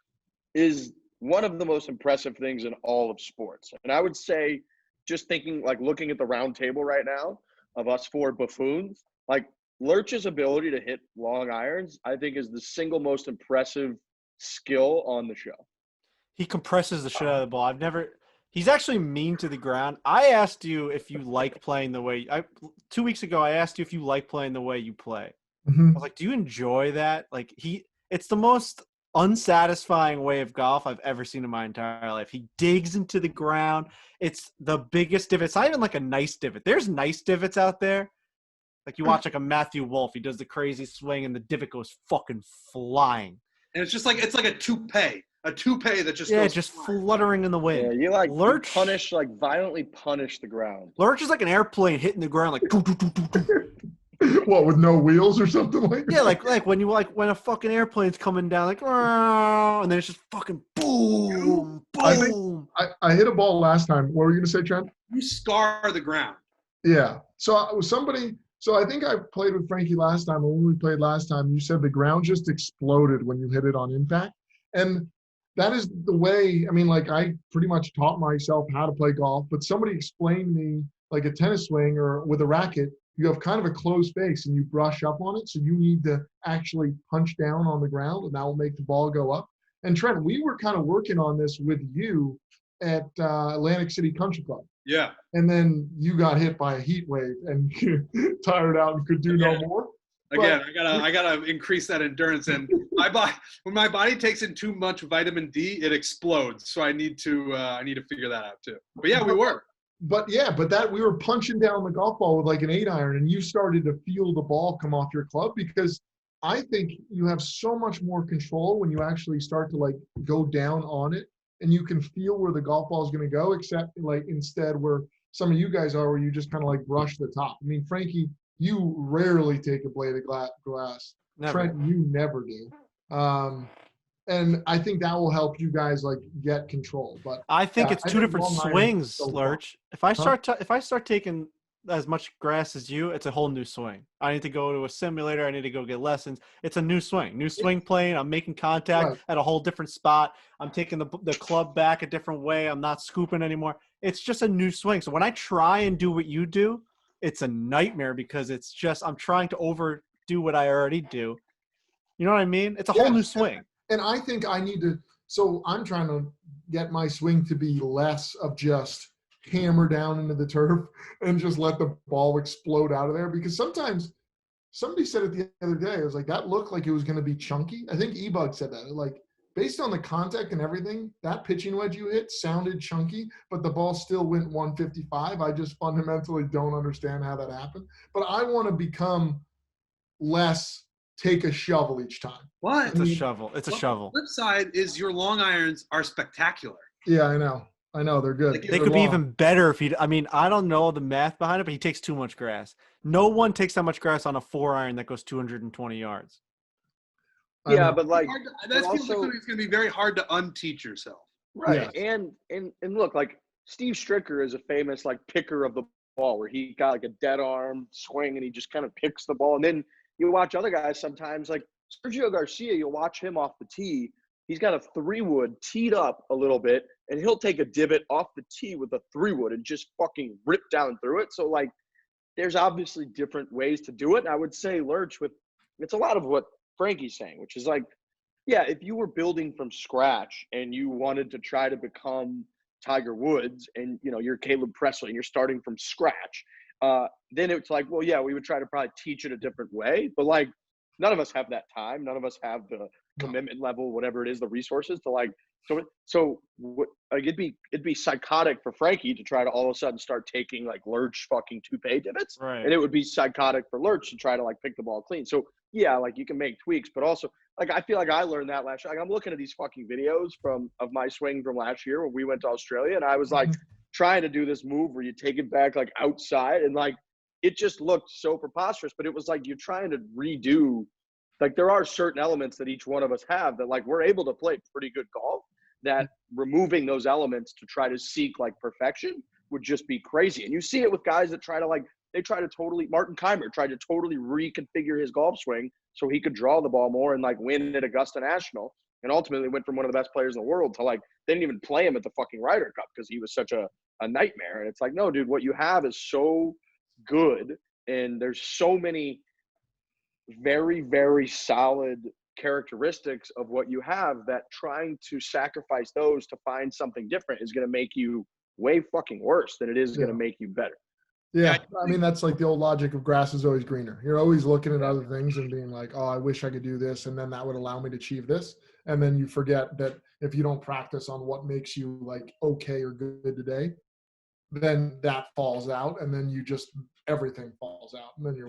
is one of the most impressive things in all of sports. And I would say, just thinking, like looking at the round table right now of us four buffoons, like Lurch's ability to hit long irons, I think is the single most impressive skill on the show. He compresses the shit out of the ball. He's actually mean to the ground. I asked you if you like playing the way 2 weeks ago, I asked you if you like playing the way you play. mm-hmm. I was like, do you enjoy that? Like it's the most unsatisfying way of golf I've ever seen in my entire life. He digs into the ground. It's the biggest divot. It's not even like a nice divot. There's nice divots out there. Like you watch like a Matthew Wolf, he does the crazy swing and the divot goes fucking flying. And it's like a toupee that just goes just flying. fluttering in the wind. Yeah, you like Lurch, violently punish the ground. Lurch is like an airplane hitting the ground like doo, doo, doo, doo, doo. What, with no wheels or something like that? Yeah, like when a fucking airplane's coming down, like, and then it's just fucking boom, boom. I hit a ball last time. What were you gonna say, Trent? You scar the ground. Yeah. So I think I played with Frankie last time, or when we played last time, you said the ground just exploded when you hit it on impact. And that is the way, I mean, like I pretty much taught myself how to play golf, but somebody explained to me like a tennis swing or with a racket, you have kind of a closed face and you brush up on it. So you need to actually punch down on the ground and that will make the ball go up. And Trent, we were kind of working on this with you at Atlantic City Country Club. Yeah. And then you got hit by a heat wave and tired out and could do no more. Again, I gotta increase that endurance. And when my body takes in too much vitamin D, it explodes. So I need to figure that out too. But yeah, we were. But that we were punching down the golf ball with like an 8-iron, and you started to feel the ball come off your club because I think you have so much more control when you actually start to like go down on it, and you can feel where the golf ball is going to go. Except like instead where some of you guys are, where you just kind of like brush the top. I mean, Frankie, you rarely take a blade of glass. Never. Trent, you never do. And I think that will help you guys like get control. But I think it's two different one iron swings, so Lurch. If I start taking as much grass as you, it's a whole new swing. I need to go to a simulator. I need to go get lessons. It's a new swing plane. I'm making contact Right. at a whole different spot. I'm taking the club back a different way. I'm not scooping anymore. It's just a new swing. So when I try and do what you do, it's a nightmare because it's just I'm trying to overdo what I already do. You know what I mean? It's a whole new swing. And I think I need to. So I'm trying to get my swing to be less of just hammer down into the turf and just let the ball explode out of there, because sometimes somebody said it the other day, it was like that looked like it was going to be chunky. I think E-Bug said that, like based on the contact and everything, that pitching wedge you hit sounded chunky, but the ball still went 155. I just fundamentally don't understand how that happened, but I want to become less take a shovel each time. What? It's a shovel. It's a shovel. The flip side is your long irons are spectacular. Yeah, I know they're good. Like, They could be even better if he. I mean, I don't know the math behind it, but he takes too much grass. No one takes that much grass on a 4-iron that goes 220 yards. Yeah, but like That feels also, like it's going to be very hard to unteach yourself. right. Yeah. And look, like Steve Stricker is a famous like picker of the ball, where he got like a dead arm swing and he just kind of picks the ball. And then you watch other guys sometimes, like Sergio Garcia, you'll watch him off the tee. He's got a 3-wood teed up a little bit, and he'll take a divot off the tee with a 3-wood and just fucking rip down through it. So, like, there's obviously different ways to do it. And I would say Lurch it's a lot of what Frankie's saying, which is like, yeah, if you were building from scratch and you wanted to try to become Tiger Woods and, you know, you're Caleb Presley and you're starting from scratch, then it's like, well, yeah, we would try to probably teach it a different way. But, like, none of us have that time. None of us have the commitment level, whatever it is, the resources to like. Like it'd be psychotic for Frankie to try to all of a sudden start taking like Lurch fucking toupee divots, Right. and it would be psychotic for Lurch to try to like pick the ball clean. So yeah, like you can make tweaks, but also like I feel like I learned that last year. Like I'm looking at these fucking videos of my swing from last year when we went to Australia, and I was like trying to do this move where you take it back like outside, and like it just looked so preposterous. But it was like you're trying to redo. Like there are certain elements that each one of us have that like we're able to play pretty good golf, that removing those elements to try to seek like perfection would just be crazy. And you see it with guys that Martin Keimer tried to totally reconfigure his golf swing so he could draw the ball more and like win at Augusta National, and ultimately went from one of the best players in the world to like, they didn't even play him at the fucking Ryder Cup because he was such a nightmare. And it's like, no, dude, what you have is so good, and there's so many very, very solid characteristics of what you have that trying to sacrifice those to find something different is going to make you way fucking worse than it is going to make you better. Yeah, I mean, that's like the old logic of grass is always greener. You're always looking at other things and being like, oh, I wish I could do this, and then that would allow me to achieve this. And then you forget that if you don't practice on what makes you like okay or good today, then that falls out, and then everything falls out. And then you're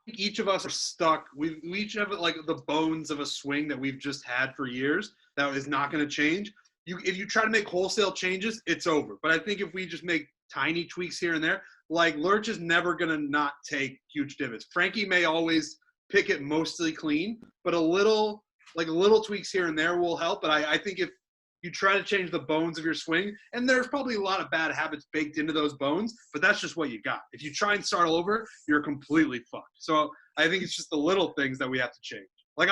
I think each of us are stuck. We each have like the bones of a swing that we've just had for years that is not going to change. If you try to make wholesale changes, it's over. But I think if we just make tiny tweaks here and there, like Lurch is never going to not take huge divots. Frankie may always pick it mostly clean, but a little tweaks here and there will help. But I think if you try to change the bones of your swing, and there's probably a lot of bad habits baked into those bones, but that's just what you got. If you try and start all over, you're completely fucked. So I think it's just the little things that we have to change. Like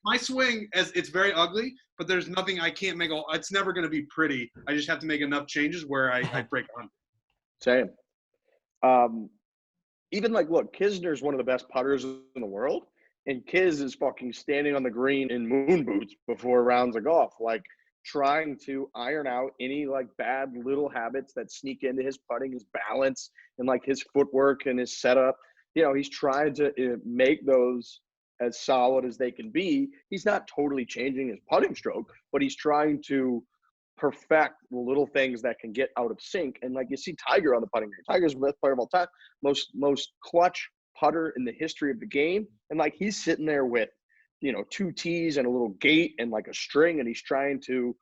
my swing, it's very ugly, but there's nothing I can't make. It's never going to be pretty. I just have to make enough changes where I break 100. Same. Even like, look, Kisner's one of the best putters in the world, and Kiz is fucking standing on the green in moon boots before rounds of golf, like trying to iron out any like bad little habits that sneak into his putting, his balance, and like his footwork and his setup. You know, he's trying to make those as solid as they can be. He's not totally changing his putting stroke, but he's trying to perfect the little things that can get out of sync. And like you see Tiger on the putting green. Tiger's the best player of all time, most clutch putter in the history of the game. And like he's sitting there with, you know, 2 tees and a little gate and like a string, and he's trying to,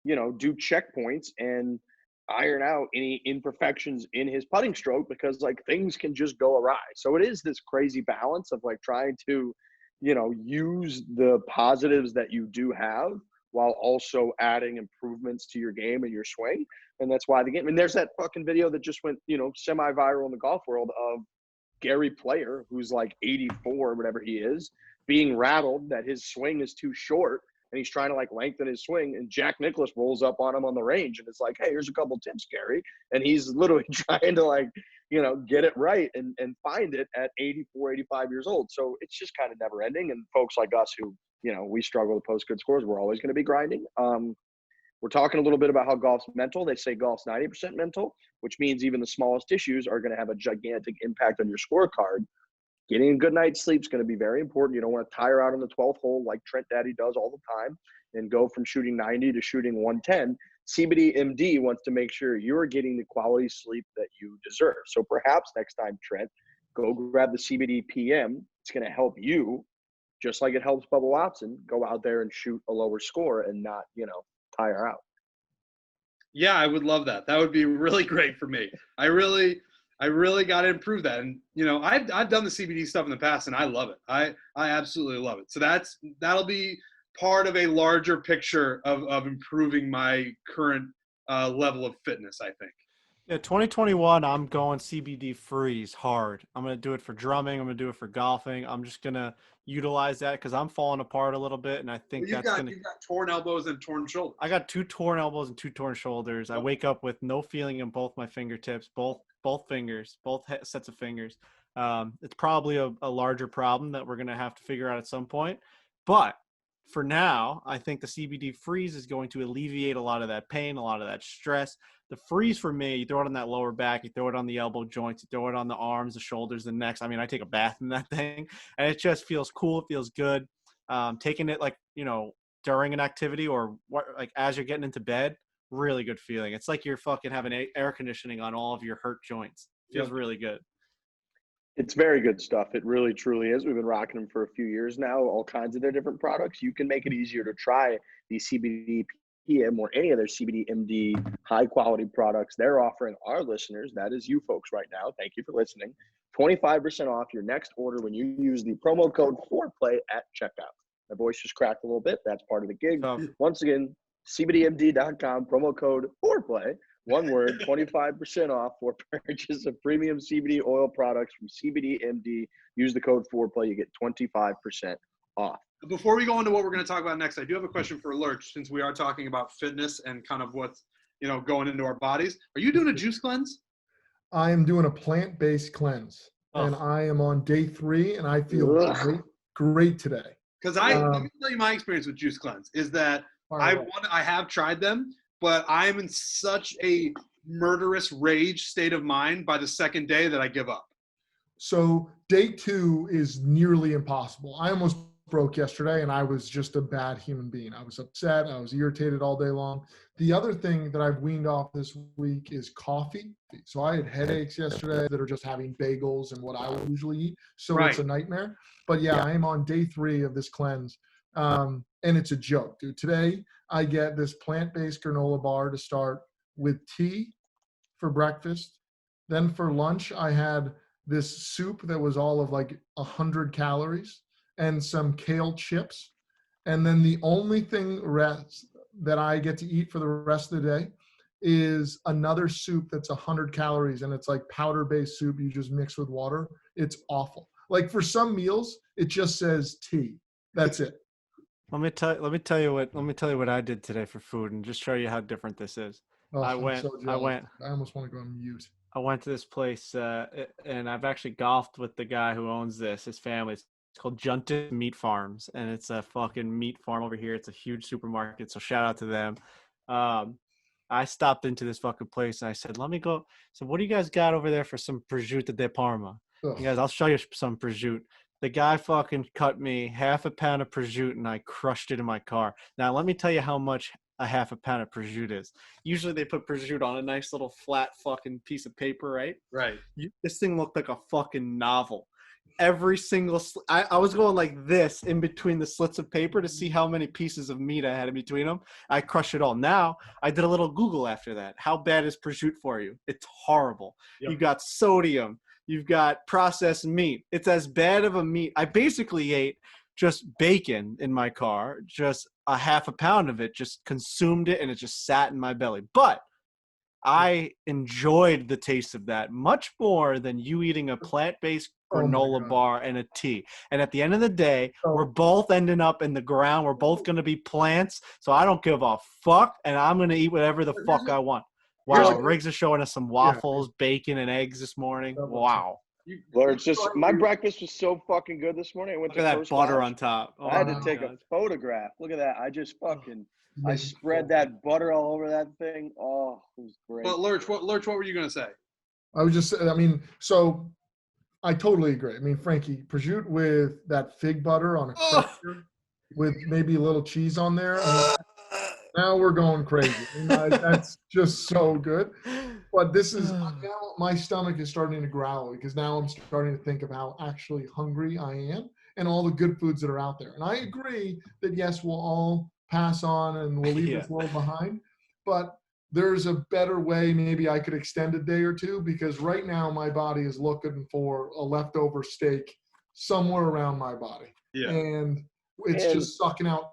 you know, do checkpoints and iron out any imperfections in his putting stroke, because like things can just go awry. So it is this crazy balance of like trying to, you know, use the positives that you do have while also adding improvements to your game and your swing. And that's why the game, and there's that fucking video that just went, semi-viral in the golf world of Gary Player, who's like 84, whatever he is, being rattled that his swing is too short and he's trying to like lengthen his swing. And Jack Nicklaus rolls up on him on the range and it's like, hey, here's a couple tips, Gary. And he's literally trying to like, get it right and find it at 84, 85 years old. So it's just kind of never ending. And folks like us who, we struggle to post good scores, we're always going to be grinding. We're talking a little bit about how golf's mental. They say golf's 90% mental, which means even the smallest issues are going to have a gigantic impact on your scorecard. Getting a good night's sleep is going to be very important. You don't want to tire out on the 12th hole like Trent Daddy does all the time and go from shooting 90 to shooting 110. CBD MD wants to make sure you're getting the quality sleep that you deserve. So perhaps next time, Trent, go grab the CBD PM. It's going to help you, just like it helps Bubba Watson, go out there and shoot a lower score and not, tire out. Yeah, I would love that. That would be really great for me. I really got to improve that. And, I've done the CBD stuff in the past and I love it. I absolutely love it. So that'll be part of a larger picture of improving my current level of fitness, I think. Yeah, 2021, I'm going CBD freeze hard. I'm going to do it for drumming. I'm going to do it for golfing. I'm just going to utilize that because I'm falling apart a little bit, and I think you've got torn elbows and torn shoulders. I got 2 torn elbows and 2 torn shoulders. I wake up with no feeling in both my fingertips, both fingers, both sets of fingers. It's probably a larger problem that we're going to have to figure out at some point. But for now, I think the CBD freeze is going to alleviate a lot of that pain, a lot of that stress. The freeze for me, you throw it on that lower back, you throw it on the elbow joints, you throw it on the arms, the shoulders, the necks. I mean, I take a bath in that thing, and it just feels cool. It feels good. Taking it during an activity or as you're getting into bed, really good feeling. It's like you're fucking having air conditioning on all of your hurt joints. Feels really good. It's very good stuff. It really, truly is. We've been rocking them for a few years now, all kinds of their different products. You can make it easier to try the CBD PM or any of their CBD MD high-quality products they're offering our listeners. That is you folks right now. Thank you for listening. 25% off your next order when you use the promo code FOREPLAY at checkout. My voice just cracked a little bit. That's part of the gig. Once again, CBDMD.com, promo code FOREPLAY. One word, 25% off for purchase of premium CBD oil products from CBD MD. Use the code FOREPLAY. You get 25% off. Before we go into what we're going to talk about next, I do have a question for Lurch, since we are talking about fitness and kind of what's, going into our bodies. Are you doing a juice cleanse? I am doing a plant-based cleanse, and I am on day 3, and I feel great today. Because let me tell you my experience with juice cleanse is that I have tried them, but I'm in such a murderous rage state of mind by the second day that I give up. So day 2 is nearly impossible. I almost broke yesterday, and I was just a bad human being. I was upset. I was irritated all day long. The other thing that I've weaned off this week is coffee. So I had headaches yesterday that are just having bagels and what I would usually eat. So It's a nightmare. But I am on day 3 of this cleanse. And it's a joke, dude. Today, I get this plant-based granola bar to start with tea for breakfast. Then for lunch, I had this soup that was all of 100 calories and some kale chips. And then the only thing that I get to eat for the rest of the day is another soup that's 100 calories, and it's like powder-based soup you just mix with water. It's awful. For some meals, it just says tea. That's it. Let me tell you what I did today for food, and just show you how different this is. I almost want to go on mute. I went to this place, and I've actually golfed with the guy who owns his family. It's called Junta Meat Farms, and it's a fucking meat farm over here. It's a huge supermarket, so shout out to them. I stopped into this fucking place, and I said, let me go. So what do you guys got over there for some prosciutto di Parma? You guys, I'll show you some prosciutto. The guy fucking cut me half a pound of prosciutto, and I crushed it in my car. Now, let me tell you how much a half a pound of prosciutto is. Usually they put prosciutto on a nice little flat fucking piece of paper, right? Right. This thing looked like a fucking novel. Every single I was going like this in between the slits of paper to see how many pieces of meat I had in between them. I crushed it all. Now, I did a little Google after that. How bad is prosciutto for you? It's horrible. Yep. You've got sodium. You've got processed meat. It's as bad of a meat. I basically ate just bacon in my car, just a half a pound of it, just consumed it, and it just sat in my belly. But I enjoyed the taste of that much more than you eating a plant-based granola bar and a tea. And at the end of the day, we're both ending up in the ground. We're both going to be plants. So I don't give a fuck, and I'm going to eat whatever the fuck I want. Wow, Riggs is showing us some waffles, bacon, and eggs this morning. Wow. Lurch, just my breakfast was so fucking good this morning. I went Look at to that butter class. on top. Oh, I had to take a photograph. Look at that. I just fucking I spread that butter all over that thing. Oh, it was great. But Lurch, what were you gonna say? I was just, I mean, so I totally agree. I mean, Frankie, prosciutto with that fig butter on a cracker with maybe a little cheese on there. I mean, now we're going crazy. That's just so good. But this is now my stomach is starting to growl because now I'm starting to think of how actually hungry I am and all the good foods that are out there. And I agree that yes, we'll all pass on and we'll leave this world behind. But there's a better way. Maybe I could extend a day or two because right now my body is looking for a leftover steak somewhere around my body. Yeah. And it's just sucking out.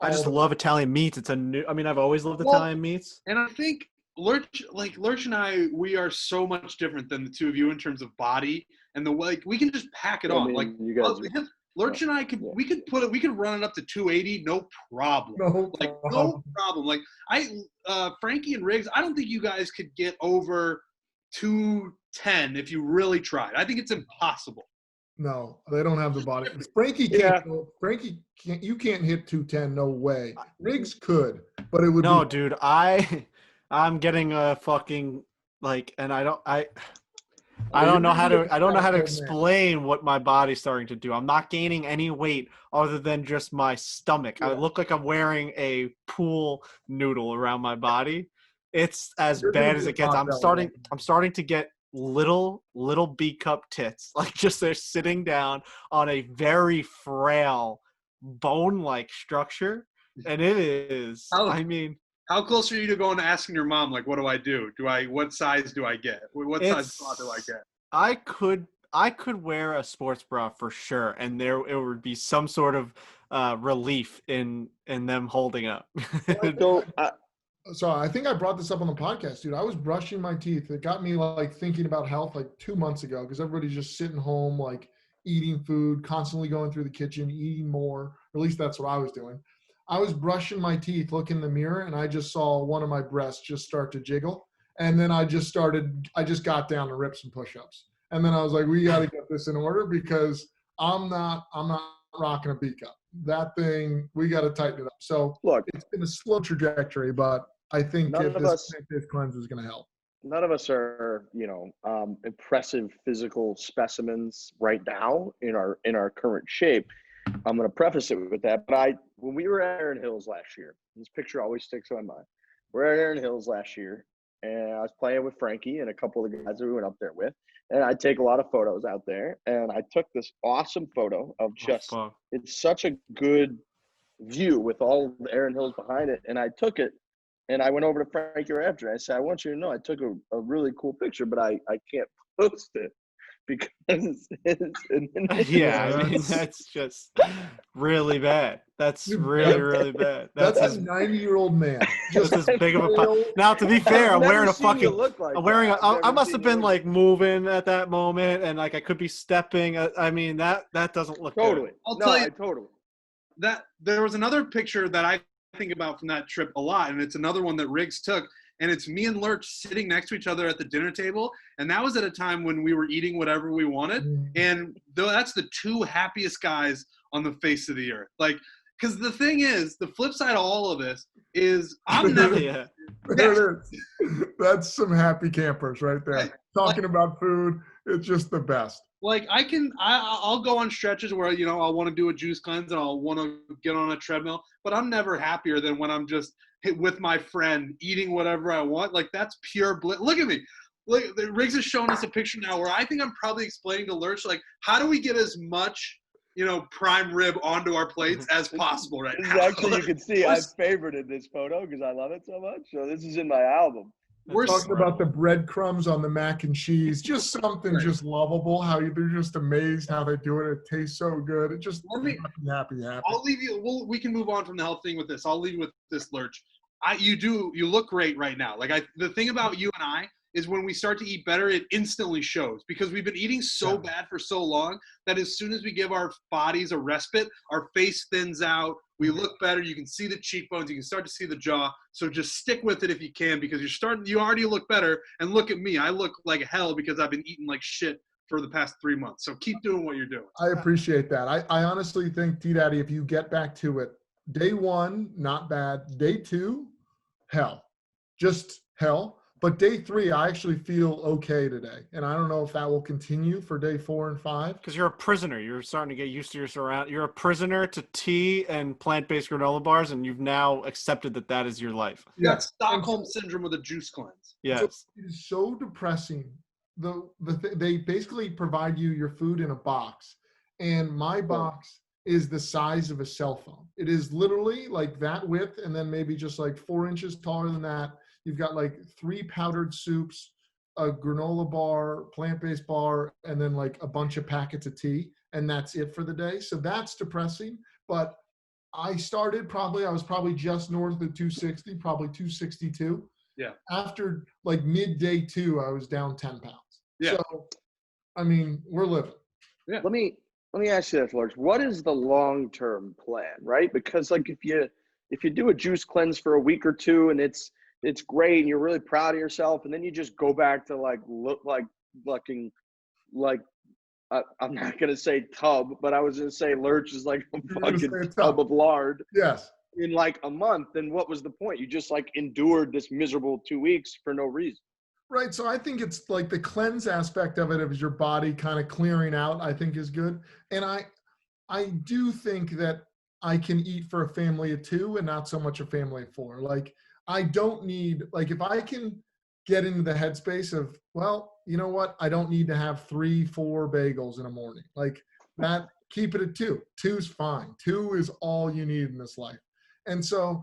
I just love Italian meats. It's I've always loved Italian meats. And I think Lurch and I, we are so much different than the two of you in terms of body and the way we can just pack it on. Like you guys Lurch and I we could run it up to 280, no problem. No problem. Like Frankie and Riggs, I don't think you guys could get over 210 if you really tried. I think it's impossible. No, they don't have the body. Frankie can't. Yeah. Frankie can't. You can't hit 210. No way. Riggs could, but it would. No, dude. I'm getting a fucking and I don't know how to explain what my body's starting to do. I'm not gaining any weight other than just my stomach. Yeah. I look like I'm wearing a pool noodle around my body. It's as bad as it gets. I'm starting to get little B cup tits. Like just they're sitting down on a very frail bone-like structure. And it is, how close are you to going to asking your mom, like, what do I do? What size do I get? What size bra do I get? I could wear a sports bra for sure, and it would be some sort of relief in them holding up. So I think I brought this up on the podcast, dude. I was brushing my teeth. It got me thinking about health 2 months ago because everybody's just sitting home, eating food, constantly going through the kitchen, eating more. Or at least that's what I was doing. I was brushing my teeth, looking in the mirror, and I just saw one of my breasts just start to jiggle. And then I just got down to rip some push-ups. And then I was like, we got to get this in order because I'm not rocking a B cup. That thing, we got to tighten it up. So look, it's been a slow trajectory, but I think this cleanse is going to help. None of us are, impressive physical specimens right now in our current shape. I'm going to preface it with that. But when we were at Erin Hills last year, this picture always sticks in my mind. We're at Erin Hills last year, and I was playing with Frankie and a couple of the guys that we went up there with. And I take a lot of photos out there. And I took this awesome photo of it's such a good view with all the Erin Hills behind it. And I took it, and I went over to Frankie right after. I said, I want you to know I took a really cool picture, but I can't post it. Because that's just really bad. That's really bad. That's a 90-year-old man. Just as big of a now. To be fair, I'm wearing I must have been moving at that moment, and I could be stepping. That doesn't look totally. Good. Totally. That there was another picture that I think about from that trip a lot, and it's another one that Riggs took. And it's me and Lurch sitting next to each other at the dinner table. And that was at a time when we were eating whatever we wanted. And that's the two happiest guys on the face of the earth. Because the thing is, the flip side of all of this is I'm never. That's some happy campers right there. Talking about food, it's just the best. I'll go on stretches where, I'll want to do a juice cleanse and I'll want to get on a treadmill. But I'm never happier than when I'm just with my friend eating whatever I want. That's pure bliss. Look at me. Riggs is showing us a picture now where I think I'm probably explaining to Lurch, how do we get as much, prime rib onto our plates as possible right now. Actually, you can see I favorited this photo because I love it so much. So this is in my album. We're Talking about the breadcrumbs on the mac and cheese, just something just lovable. How they're just amazed how they do it. It tastes so good. It just happy. I'll leave you. We can move on from the health thing with this. I'll leave you with this, Lurch. You look great right now. The thing about you and I is when we start to eat better, it instantly shows because we've been eating so bad for so long that as soon as we give our bodies a respite, our face thins out. We look better. You can see the cheekbones. You can start to see the jaw. So just stick with it if you can because you already look better. And look at me. I look like hell because I've been eating like shit for the past 3 months. So keep doing what you're doing. I appreciate that. I honestly think, D-Daddy, if you get back to it, day 1, not bad. Day 2, hell. Just hell. But day 3, I actually feel okay today. And I don't know if that will continue for day 4 and 5. Because you're a prisoner. You're starting to get used to your surround. You're a prisoner to tea and plant-based granola bars, and you've now accepted that is your life. You got Stockholm syndrome with a juice cleanse. Yes. So it is so depressing. They basically provide you your food in a box. And my box is the size of a cell phone. It is literally like that width and then maybe just like 4 inches taller than that. You've got like 3 powdered soups, a granola bar, plant-based bar, and then like a bunch of packets of tea. And that's it for the day. So that's depressing. But I was probably just north of 260, probably 262. Yeah. After like day 2, I was down 10 pounds. Yeah. So, I mean, we're living. Yeah. Let me ask you this, Lurch. What is the long-term plan, right? Because like if you do a juice cleanse for a week or 2 and it's great and you're really proud of yourself and then you just go back to like look like fucking like I'm not gonna say tub, but I was gonna say Lurch is like a fucking tub of lard. Yes. In like a month, then what was the point? You just like endured this miserable 2 weeks for no reason. Right. So I think it's like the cleanse aspect of it, of your body kind of clearing out, I think is good. And I do think that I can eat for a family of 2 and not so much a family of 4. Like I don't need, like if I can get into the headspace of, well, you know what? I don't need to have 3, 4 bagels in a morning. Like that, keep it at 2. 2's fine. 2 is all you need in this life. And so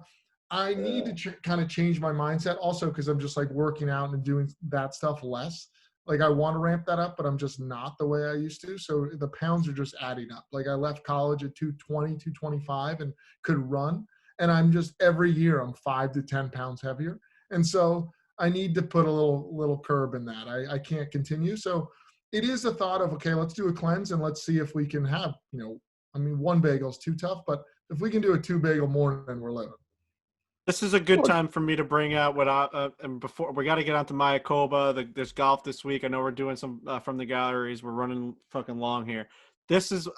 I need to kind of change my mindset also because I'm just like working out and doing that stuff less. Like I want to ramp that up, but I'm just not the way I used to. So the pounds are just adding up. Like I left college at 220, 225 and could run. And I'm just every year I'm 5 to 10 pounds heavier. And so I need to put a little curb in that. I can't continue. So it is a thought of, okay, let's do a cleanse and let's see if we can have, 1 bagel is too tough, but if we can do a 2 bagel morning, we're living. This is a good time for me to bring out and before we got to get onto Mayakoba. There's golf this week. I know we're doing some from the galleries. We're running fucking long here.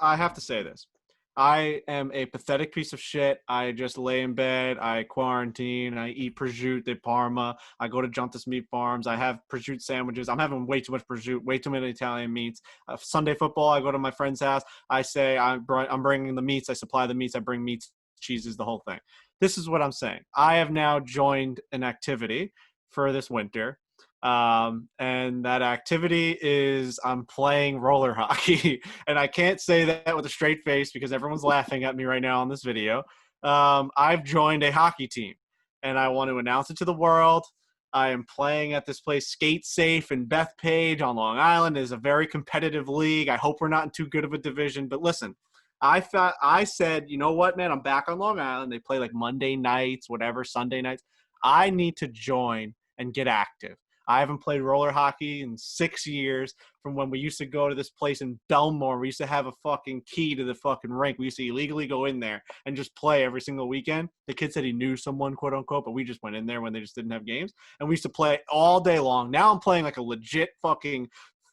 I have to say this. I am a pathetic piece of shit. I just lay in bed. I quarantine. I eat prosciutto di Parma. I go to Juntas Meat Farms. I have prosciutto sandwiches. I'm having way too much prosciutto, way too many Italian meats. Sunday football, I go to my friend's house. I say I'm bringing the meats. I supply the meats. I bring meats, cheeses, the whole thing. This is what I'm saying. I have now joined an activity for this winter. And that activity is I'm playing roller hockey. And I can't say that with a straight face because everyone's laughing at me right now on this video. I've joined a hockey team and I want to announce it to the world. I am playing at this place, Skate Safe in Bethpage on Long Island. It is a very competitive league. I hope we're not in too good of a division, but listen, I said, you know what, man, I'm back on Long Island. They play like Monday nights, whatever, Sunday nights. I need to join and get active. I haven't played roller hockey in 6 years from when we used to go to this place in Belmore. We used to have a fucking key to the fucking rink. We used to illegally go in there and just play every single weekend. The kid said he knew someone, quote unquote, but we just went in there when they just didn't have games. And we used to play all day long. Now I'm playing like a legit fucking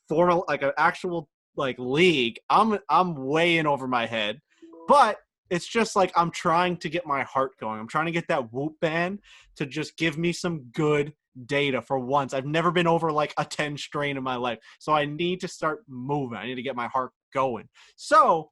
formal, like an actual like league. I'm way in over my head, but it's just like I'm trying to get my heart going. I'm trying to get that Whoop band to just give me some good data for once. I've never been over like a 10 strain in my life. So I need to start moving. I need to get my heart going. So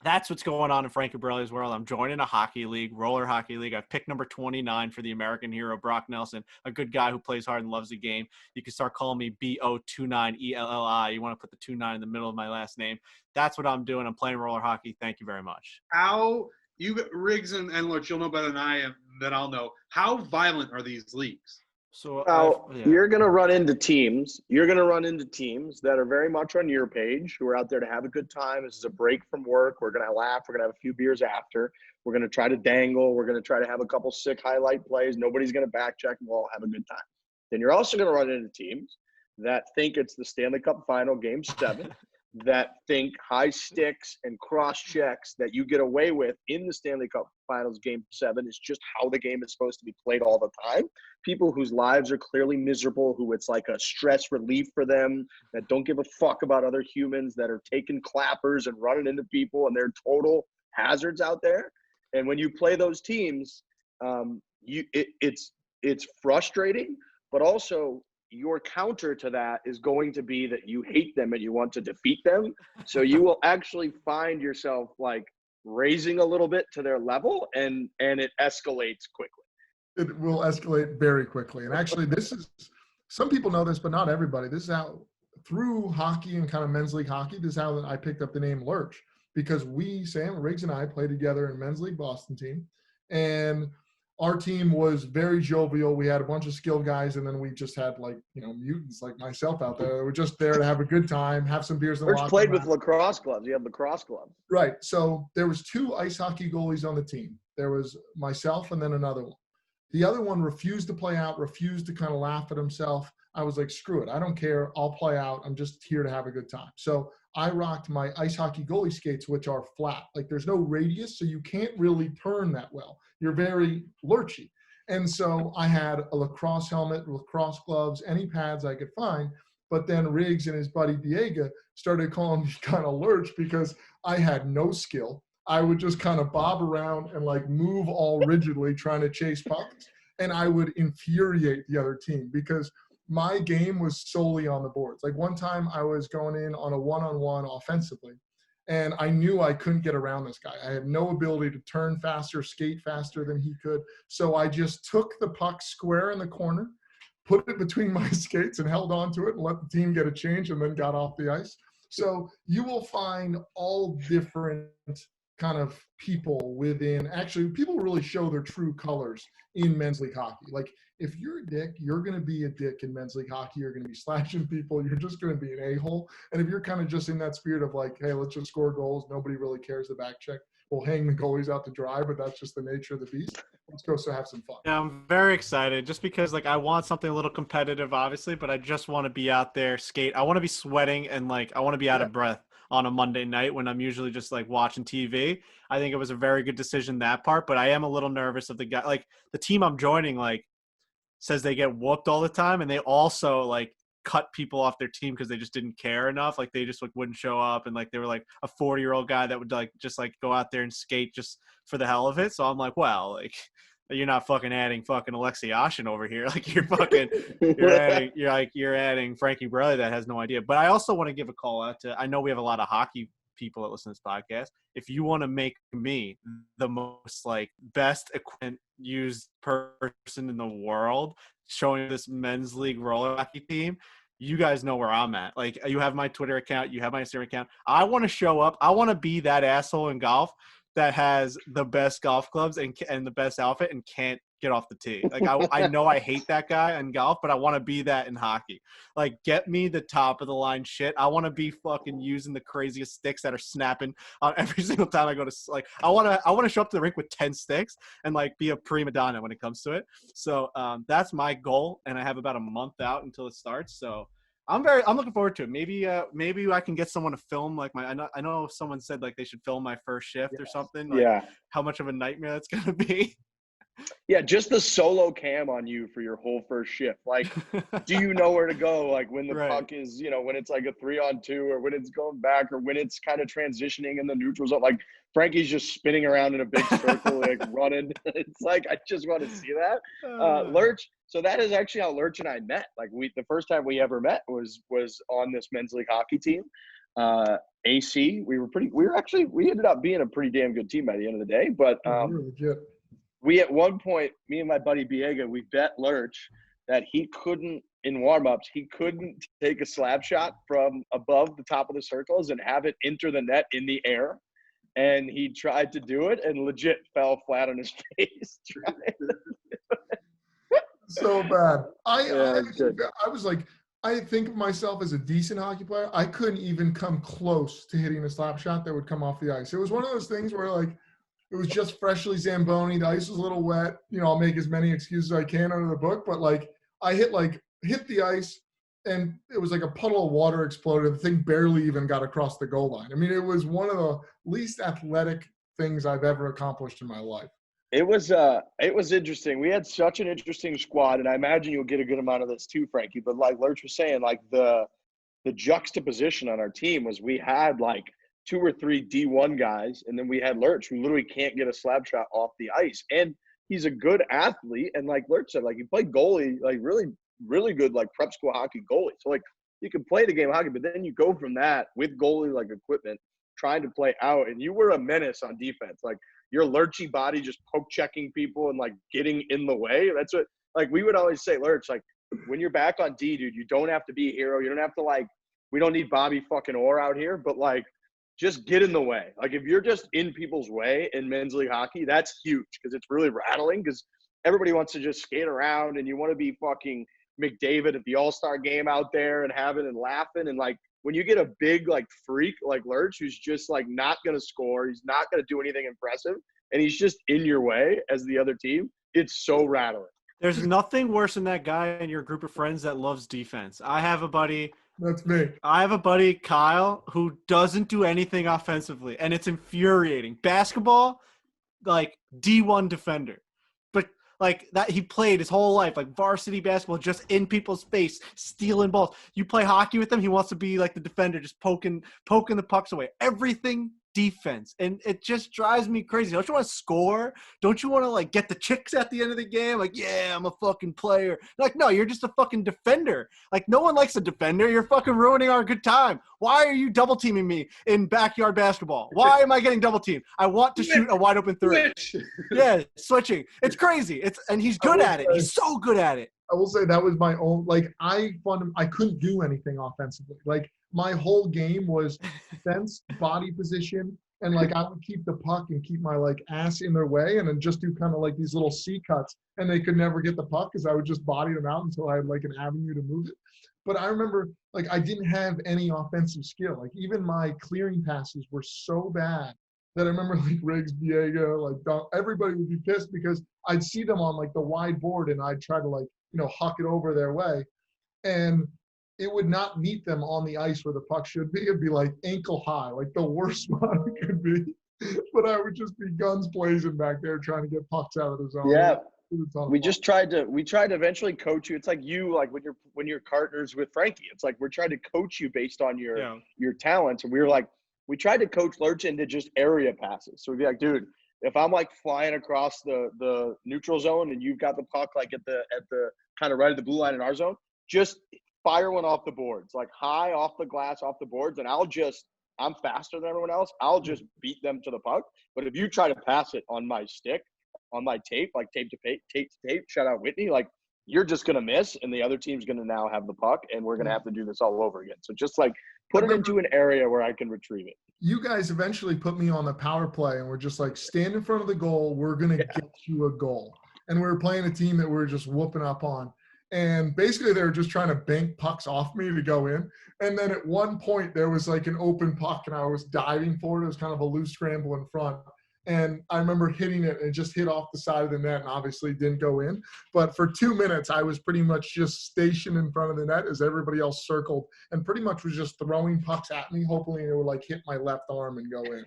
that's what's going on in Frankie Borelli's world. I'm joining a hockey league, roller hockey league. I've picked number 29 for the American hero, Brock Nelson, a good guy who plays hard and loves the game. You can start calling me BO29ELLI. You want to put the 29 in the middle of my last name. That's what I'm doing. I'm playing roller hockey. Thank you very much. How you Riggs and Lurch, you'll know better than I'll know. How violent are these leagues? So Now, yeah. you're going to run into teams. You're going to run into teams that are very much on your page, who are out there to have a good time. This is a break from work. We're going to laugh. We're going to have a few beers after. We're going to try to dangle. We're going to try to have a couple sick highlight plays. Nobody's going to back check, and we'll all have a good time. Then you're also going to run into teams that think it's the Stanley Cup Final, Game 7, that think high sticks and cross checks that you get away with in the Stanley Cup Finals Game 7 is just how the game is supposed to be played all the time. People whose lives are clearly miserable, who it's like a stress relief for them, that don't give a fuck about other humans, that are taking clappers and running into people, and they're total hazards out there. And when you play those teams, it's frustrating, but also your counter to that is going to be that you hate them and you want to defeat them. So you will actually find yourself like raising a little bit to their level, and it escalates quickly. It will escalate very quickly. And actually, this is, some people know this, but not everybody. This is how, through hockey and kind of men's league hockey, this is how I picked up the name Lurch, because Sam Riggs and I played together in men's league Boston team. And our team was very jovial. We had a bunch of skilled guys, and then we just had mutants like myself out there. We're just there to have a good time, have some beers in the locker room. Played with lacrosse gloves. You have lacrosse gloves. Right. So there was 2 ice hockey goalies on the team. There was myself and then another one. The other one refused to play out, refused to kind of laugh at himself. I was like, screw it. I don't care. I'll play out. I'm just here to have a good time. So I rocked my ice hockey goalie skates, which are flat. Like there's no radius, so you can't really turn that well. You're very lurchy. And so I had a lacrosse helmet, lacrosse gloves, any pads I could find. But then Riggs and his buddy Diego started calling me kind of Lurch because I had no skill. I would just kind of bob around and like move all rigidly trying to chase pucks. And I would infuriate the other team because my game was solely on the boards. Like one time I was going in on a one-on-one offensively, and I knew I couldn't get around this guy. I had no ability to turn faster, skate faster than he could. So I just took the puck square in the corner, put it between my skates and held on to it and let the team get a change and then got off the ice. So you will find all different kind of people within, actually people really show their true colors in men's league hockey. Like if you're a dick, you're going to be a dick in men's league hockey. You're going to be slashing people. You're just going to be an a-hole. And if you're kind of just in that spirit of like, hey, let's just score goals. Nobody really cares the back check. We'll hang the goalies out to dry, but that's just the nature of the beast. Let's go so have some fun. Yeah, I'm very excited just because like I want something a little competitive, obviously, but I just want to be out there, skate. I want to be sweating and like I want to be out of breath on a Monday night when I'm usually just like watching TV. I think it was a very good decision, that part, but I am a little nervous of the guy. Like the team I'm joining, like says they get whooped all the time, and they also like cut people off their team because they just didn't care enough. Like they just like wouldn't show up, and like they were like a 40-year-old guy that would like just like go out there and skate just for the hell of it. So I'm like, well, like you're not fucking adding fucking Alexei Yashin over here. Like you're fucking you're adding Frankie Borelli that has no idea. But I also want to give a call out to, I know we have a lot of hockey people that listen to this podcast. If you want to make me the most like best equipment used person in the world showing this men's league roller hockey team, you guys know where I'm at. Like you have my Twitter account, you have my Instagram account. I want to show up. I want to be that asshole in golf that has the best golf clubs and the best outfit and can't get off the tee. Like I know I hate that guy in golf, but I want to be that in hockey. Like get me the top of the line shit. I want to be fucking using the craziest sticks that are snapping on every single time I go to like. I want to show up to the rink with 10 sticks and like be a prima donna when it comes to it. So that's my goal, and I have about a month out until it starts. So I'm looking forward to it. Maybe I can get someone to film like I know someone said like they should film my first shift or something. Like, how much of a nightmare that's gonna be. Yeah, just the solo cam on you for your whole first shift. Like, do you know where to go? Like when the puck is, when it's like a 3-on-2 or when it's going back or when it's kind of transitioning in the neutral zone. Like Frankie's just spinning around in a big circle, like running. It's like, I just want to see that. Lurch. So that is actually how Lurch and I met. Like the first time we ever met was on this men's league hockey team. AC, we ended up being a pretty damn good team by the end of the day. But we at one point, me and my buddy Biega, we bet Lurch that he couldn't, in warm-ups, he couldn't take a slap shot from above the top of the circles and have it enter the net in the air. And he tried to do it and legit fell flat on his face trying to do it. So bad. It's good. I was like, I think of myself as a decent hockey player. I couldn't even come close to hitting a slap shot that would come off the ice. It was one of those things where like it was just freshly Zamboni. The ice was a little wet. You know, I'll make as many excuses as I can under the book, but like I hit the ice and it was like a puddle of water exploded. The thing barely even got across the goal line. I mean, it was one of the least athletic things I've ever accomplished in my life. It was interesting. We had such an interesting squad, and I imagine you'll get a good amount of this too, Frankie. But like Lurch was saying, like the juxtaposition on our team was we had like 2 or 3 D1 guys, and then we had Lurch, who literally can't get a slap shot off the ice. And he's a good athlete, and like Lurch said, like he played goalie, like really, really good, like prep school hockey goalie. So like you can play the game of hockey, but then you go from that with goalie like equipment, trying to play out, and you were a menace on defense. Like your lurchy body just poke checking people and like getting in the way. That's what like we would always say, Lurch, like when you're back on D, dude, you don't have to be a hero. You don't have to like, we don't need Bobby fucking Orr out here, but like just get in the way. Like if you're just in people's way in men's league hockey, that's huge because it's really rattling because everybody wants to just skate around and you want to be fucking McDavid at the All-Star game out there and having and laughing. And like when you get a big like freak like Lurch who's just like not going to score, he's not going to do anything impressive, and he's just in your way as the other team, it's so rattling. There's nothing worse than that guy in your group of friends that loves defense. I have a buddy. That's me. I have a buddy, Kyle, who doesn't do anything offensively, and it's infuriating. Basketball, like D1 defender. But like that he played his whole life, like varsity basketball, just in people's face, stealing balls. You play hockey with him, he wants to be like the defender, just poking the pucks away. Everything defense, and it just drives me crazy. Don't you want to score? Don't you want to like get the chicks at the end of the game? Like, yeah, I'm a fucking player. Like, no, you're just a fucking defender. Like, no one likes a defender. You're fucking ruining our good time. Why are you double teaming me in backyard basketball? Why am I getting double teamed? I want to shoot a wide open three. Yeah, switching. It's crazy. And he's good at it. He's so good at it. I will say that was my own, like I couldn't do anything offensively. Like my whole game was defense, body position, and like I would keep the puck and keep my like ass in their way and then just do kind of like these little C cuts, and they could never get the puck because I would just body them out until I had like an avenue to move it. But I remember like I didn't have any offensive skill. Like even my clearing passes were so bad that I remember like Riggs, Viega, like everybody would be pissed because I'd see them on like the wide board and I'd try to like, you know, huck it over their way. And it would not meet them on the ice where the puck should be. It'd be like ankle high, like the worst spot it could be. But I would just be guns blazing back there trying to get pucks out of the zone. Yeah. We tried to eventually coach you. It's like you, like when you're partners with Frankie, it's like we're trying to coach you based on your talents. And we were like, we tried to coach Lurch into just area passes. So we'd be like, dude, if I'm like flying across the neutral zone and you've got the puck like at the kind of right at the blue line in our zone, just fire one off the boards, like high off the glass, off the boards, and I'm faster than everyone else. I'll just beat them to the puck. But if you try to pass it on my stick, on my tape, like tape to tape, shout out Whitney, like you're just going to miss and the other team's going to now have the puck and we're going to have to do this all over again. So just like put it into an area where I can retrieve it. You guys eventually put me on the power play and we're just like, stand in front of the goal. We're going to get you a goal. And we were playing a team that we were just whooping up on. And basically they were just trying to bank pucks off me to go in. And then at one point there was like an open puck and I was diving for it. It was kind of a loose scramble in front. And I remember hitting it and it just hit off the side of the net and obviously didn't go in. But for 2 minutes, I was pretty much just stationed in front of the net as everybody else circled and pretty much was just throwing pucks at me, hoping it would like hit my left arm and go in.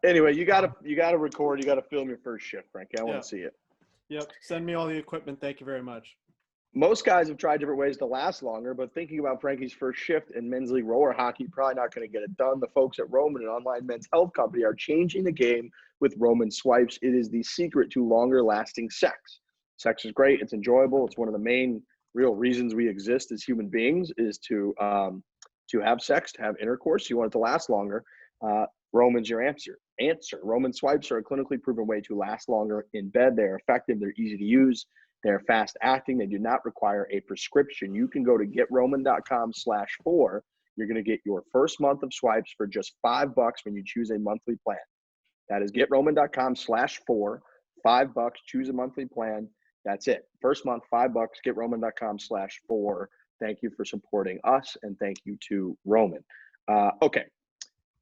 Anyway, you gotta record, you gotta film your first shift, Frankie. I want to see it. Yep. Send me all the equipment. Thank you very much. Most guys have tried different ways to last longer, but thinking about Frankie's first shift in men's league roller hockey, probably not going to get it done. The folks at Roman, an online men's health company, are changing the game with Roman swipes. It is the secret to longer lasting sex. Sex is great. It's enjoyable. It's one of the main real reasons we exist as human beings is to have sex, to have intercourse. You want it to last longer. Roman's your answer. Roman swipes are a clinically proven way to last longer in bed. They're effective. They're easy to use. They're fast acting. They do not require a prescription. You can go to getroman.com/Fore. You're going to get your first month of swipes for just $5 when you choose a monthly plan. That is getroman.com/Fore. $5. Choose a monthly plan. That's it. First month, $5. GetRoman.com/4. Thank you for supporting us, and thank you to Roman. Okay.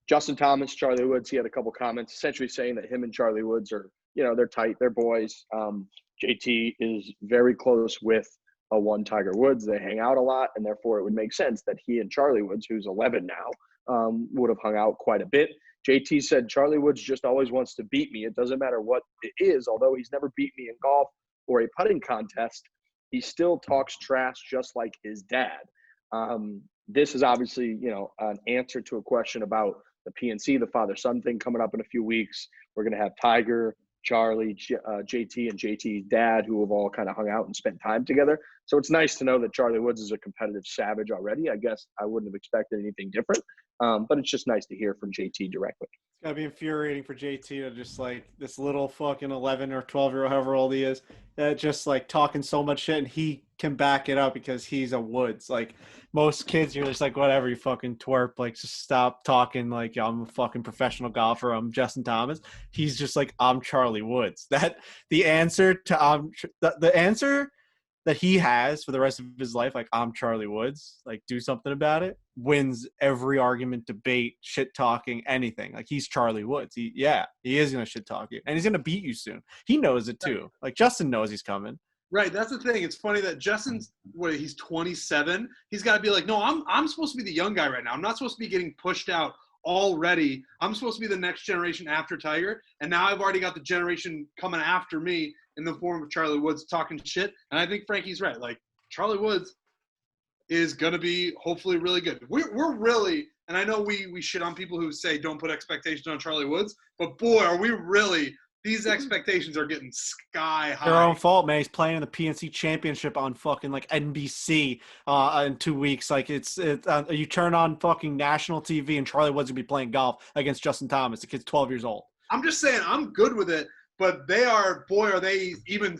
Justin Thomas, Charlie Woods, he had a couple comments essentially saying that him and Charlie Woods are, they're tight. They're boys. JT is very close with a one Tiger Woods. They hang out a lot, and therefore it would make sense that he and Charlie Woods, who's 11 now, would have hung out quite a bit. JT said, Charlie Woods just always wants to beat me. It doesn't matter what it is. Although he's never beat me in golf or a putting contest, he still talks trash just like his dad. This is obviously, an answer to a question about the PNC, the father-son thing coming up in a few weeks. We're going to have Tiger, Charlie, JT, and JT's dad, who have all kind of hung out and spent time together. So it's nice to know that Charlie Woods is a competitive savage already. I guess I wouldn't have expected anything different, but it's just nice to hear from JT directly. It's got to be infuriating for JT to just like this little fucking 11 or 12-year-old, however old he is, just like talking so much shit, and he can back it up because he's a Woods. Like most kids, you're just like, whatever, you fucking twerp, like just stop talking like I'm a fucking professional golfer, I'm Justin Thomas. He's just like, I'm Charlie Woods. That the answer to the answer that he has for the rest of his life, like I'm Charlie Woods, like do something about it, wins every argument, debate, shit talking, anything. Like he's Charlie Woods. He is gonna shit talk you, and he's gonna beat you soon. He knows it too. Like Justin knows he's coming. Right, that's the thing. It's funny that Justin's he's 27. He's got to be like, no, I'm supposed to be the young guy right now. I'm not supposed to be getting pushed out already. I'm supposed to be the next generation after Tiger, and now I've already got the generation coming after me in the form of Charlie Woods talking shit. And I think Frankie's right. Like Charlie Woods is gonna be hopefully really good. We're really, and I know we shit on people who say don't put expectations on Charlie Woods, but boy, are we really. These expectations are getting sky high. Their own fault, man. He's playing in the PNC Championship on fucking like NBC in 2 weeks. Like it's you turn on fucking national TV and Charlie Woods will be playing golf against Justin Thomas. The kid's 12 years old. I'm just saying I'm good with it, but they are, boy, are they even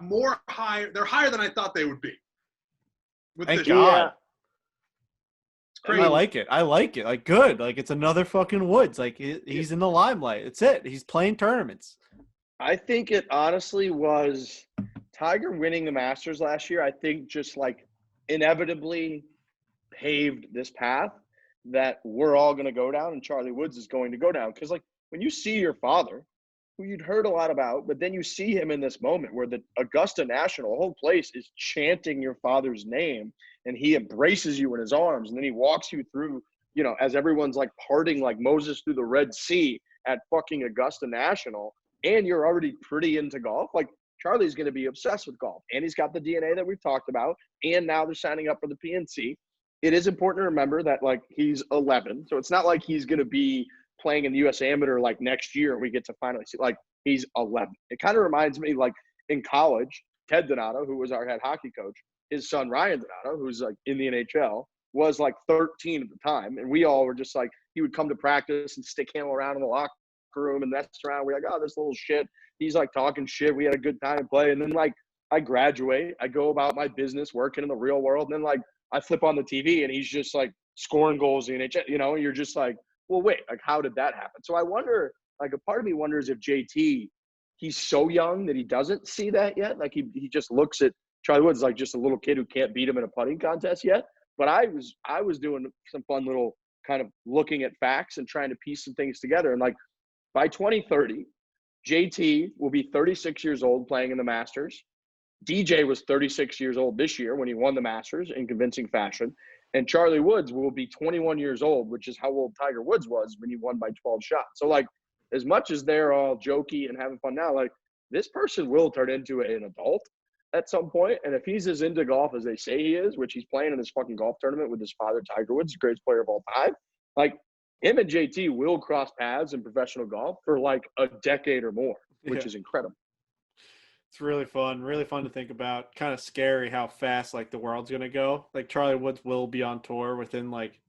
more higher. They're higher than I thought they would be. Thank God. Crazy. I like it. Like, good. Like, it's another fucking Woods. Like, he's in the limelight. It's it. He's playing tournaments. I think it honestly was Tiger winning the Masters last year. I think just like inevitably paved this path that we're all going to go down and Charlie Woods is going to go down. Because, like, when you see your father, who you'd heard a lot about, but then you see him in this moment where the Augusta National, the whole place is chanting your father's name, and he embraces you in his arms, and then he walks you through, as everyone's like parting like Moses through the Red Sea at fucking Augusta National, and you're already pretty into golf. Like, Charlie's going to be obsessed with golf, and he's got the DNA that we've talked about, and now they're signing up for the PNC. It is important to remember that, like, he's 11, so it's not like he's going to be playing in the U.S. Amateur like next year and we get to finally see, like, he's 11. It kind of reminds me, like, in college, Ted Donato, who was our head hockey coach, his son Ryan Donato, who's like in the NHL, was like 13 at the time, and we all were just like, he would come to practice and stick him around in the locker room and mess around. We're like, oh, this little shit. He's like talking shit. We had a good time and play, and then like I graduate, I go about my business, working in the real world, and then like I flip on the TV and he's just like scoring goals in the NHL. And you're just like, well, wait, like, how did that happen? So I wonder, like, a part of me wonders if JT, he's so young that he doesn't see that yet. Like, he just looks at Charlie Woods like just a little kid who can't beat him in a putting contest yet. But I was doing some fun little kind of looking at facts and trying to piece some things together. And, like, by 2030, JT will be 36 years old playing in the Masters. DJ was 36 years old this year when he won the Masters in convincing fashion. And Charlie Woods will be 21 years old, which is how old Tiger Woods was when he won by 12 shots. So, like, as much as they're all jokey and having fun now, like, this person will turn into an adult at some point. And if he's as into golf as they say he is, which he's playing in this fucking golf tournament with his father, Tiger Woods, the greatest player of all time, like, him and JT will cross paths in professional golf for, like, a decade or more, which is incredible. It's really fun to think about. Kind of scary how fast, like, the world's going to go. Like, Charlie Woods will be on tour within, like,